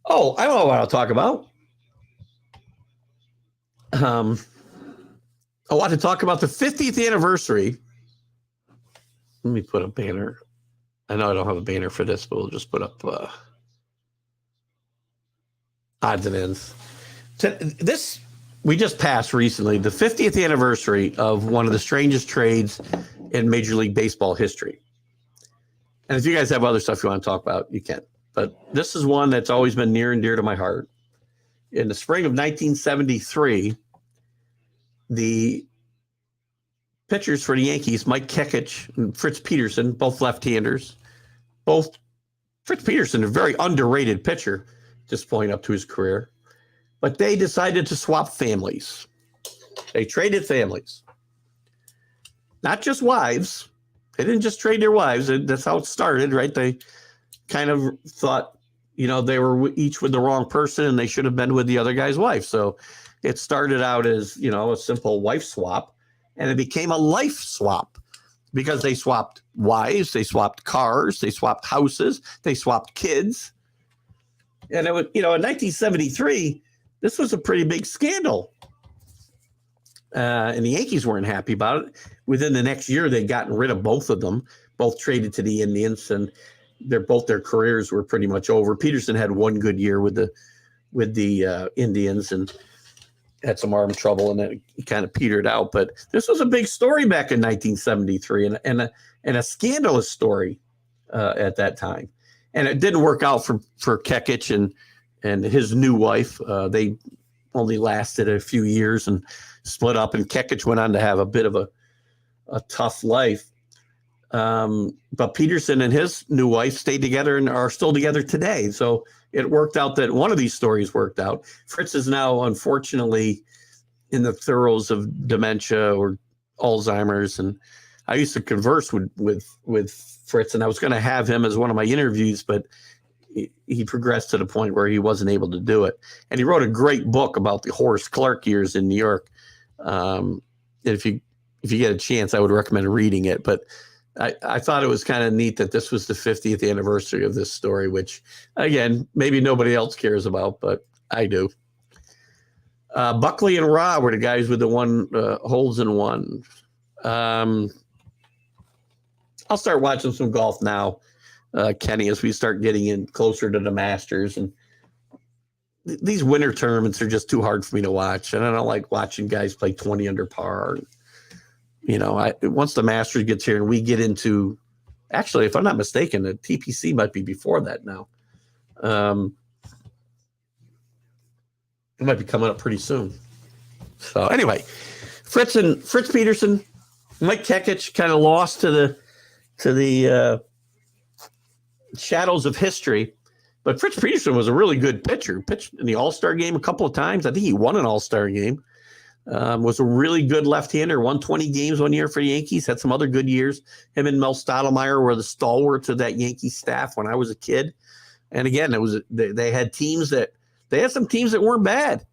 don't know what I'll talk about. I want to talk about the 50th anniversary. Let me put a banner. I know I don't have a banner for this, but we'll just put up odds and ends. This we just passed recently the 50th anniversary of one of the strangest trades in Major League Baseball history. And if you guys have other stuff you want to talk about, you can. But this is one that's always been near and dear to my heart. In the spring of 1973, the pitchers for the Yankees, Mike Kekich and Fritz Peterson, both left-handers, Fritz Peterson, a very underrated pitcher, just point up to his career. But they decided to swap families. They traded families. Not just wives. They didn't just trade their wives. That's how it started, right? They kind of thought, they were each with the wrong person and they should have been with the other guy's wife. So it started out as, a simple wife swap, and it became a life swap because they swapped wives, they swapped cars, they swapped houses, they swapped kids. And it was, in 1973, this was a pretty big scandal. And the Yankees weren't happy about it. Within the next year, they'd gotten rid of both of them, both traded to the Indians, and their careers were pretty much over. Peterson had one good year with the Indians and had some arm trouble, and then he kind of petered out. But this was a big story back in 1973, and a scandalous story at that time. And it didn't work out for Kekich and his new wife. They only lasted a few years and split up, and Kekich went on to have a bit of a tough life. But Peterson and his new wife stayed together and are still together today. So it worked out that one of these stories worked out. Fritz is now, unfortunately, in the throes of dementia or Alzheimer's. And I used to converse with Fritz, and I was going to have him as one of my interviews, but he progressed to the point where he wasn't able to do it. And he wrote a great book about the Horace Clarke years in New York. And if you get a chance, I would recommend reading it. But I thought it was kind of neat that this was the 50th anniversary of this story, which, again, maybe nobody else cares about, but I do. Buckley and Ra were the guys with the one holes in one. I'll start watching some golf now, Kenny, as we start getting in closer to the Masters. And these winter tournaments are just too hard for me to watch. And I don't like watching guys play 20 under par. Once the Masters gets here and we get into, actually, if I'm not mistaken, the TPC might be before that now. It might be coming up pretty soon. So anyway, Fritz Peterson, Mike Kekich kind of lost to the shadows of history. But Fritz Peterson was a really good pitcher. Pitched in the All-Star game a couple of times. I think he won an All-Star game. Was a really good left-hander. Won 20 games one year for the Yankees. Had some other good years. Him and Mel Stottlemyre were the stalwarts of that Yankee staff when I was a kid. And again, they had some teams that weren't bad,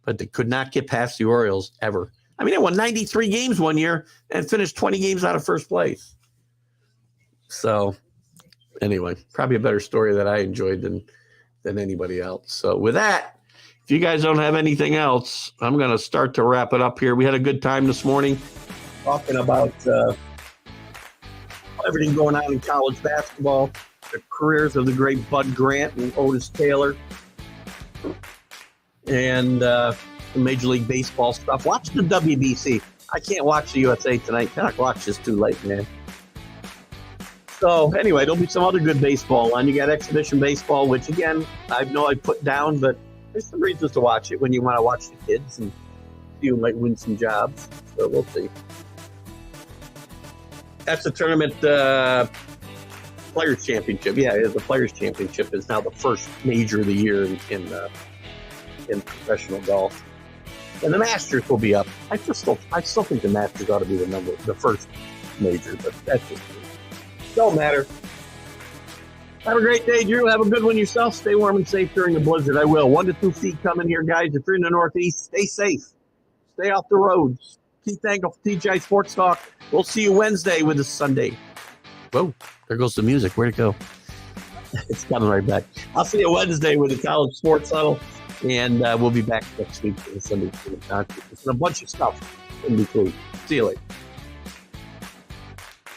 but they could not get past the Orioles ever. I mean, they won 93 games one year and finished 20 games out of first place. So anyway, probably a better story that I enjoyed than anybody else. So with that, if you guys don't have anything else, I'm going to start to wrap it up here. We had a good time this morning talking about everything going on in college basketball, the careers of the great Bud Grant and Otis Taylor, and the Major League Baseball stuff. Watch the WBC. I can't watch the USA tonight. 10 o'clock's just too late, man. So anyway, there'll be some other good baseball on. You got exhibition baseball, which again, I know I put down, but there's some reasons to watch it when you want to watch the kids, and you might win some jobs. So we'll see. That's the tournament Players Championship. Yeah, the Players Championship is now the first major of the year in professional golf. And the Masters will be up. I still think the Masters ought to be the first major, but that's just me. Don't matter. Have a great day, Drew. Have a good one yourself. Stay warm and safe during the blizzard. I will. 1 to 2 feet coming here, guys. If you're in the Northeast, stay safe. Stay off the roads. Keith Angle for TGI Sports Talk. We'll see you Wednesday with the Sunday. Whoa, there goes the music. Where'd it go? It's coming right back. I'll see you Wednesday with the College Sports Huddle, and we'll be back next week for the Sunday Stream of Consciousness and a bunch of stuff in between. See you later.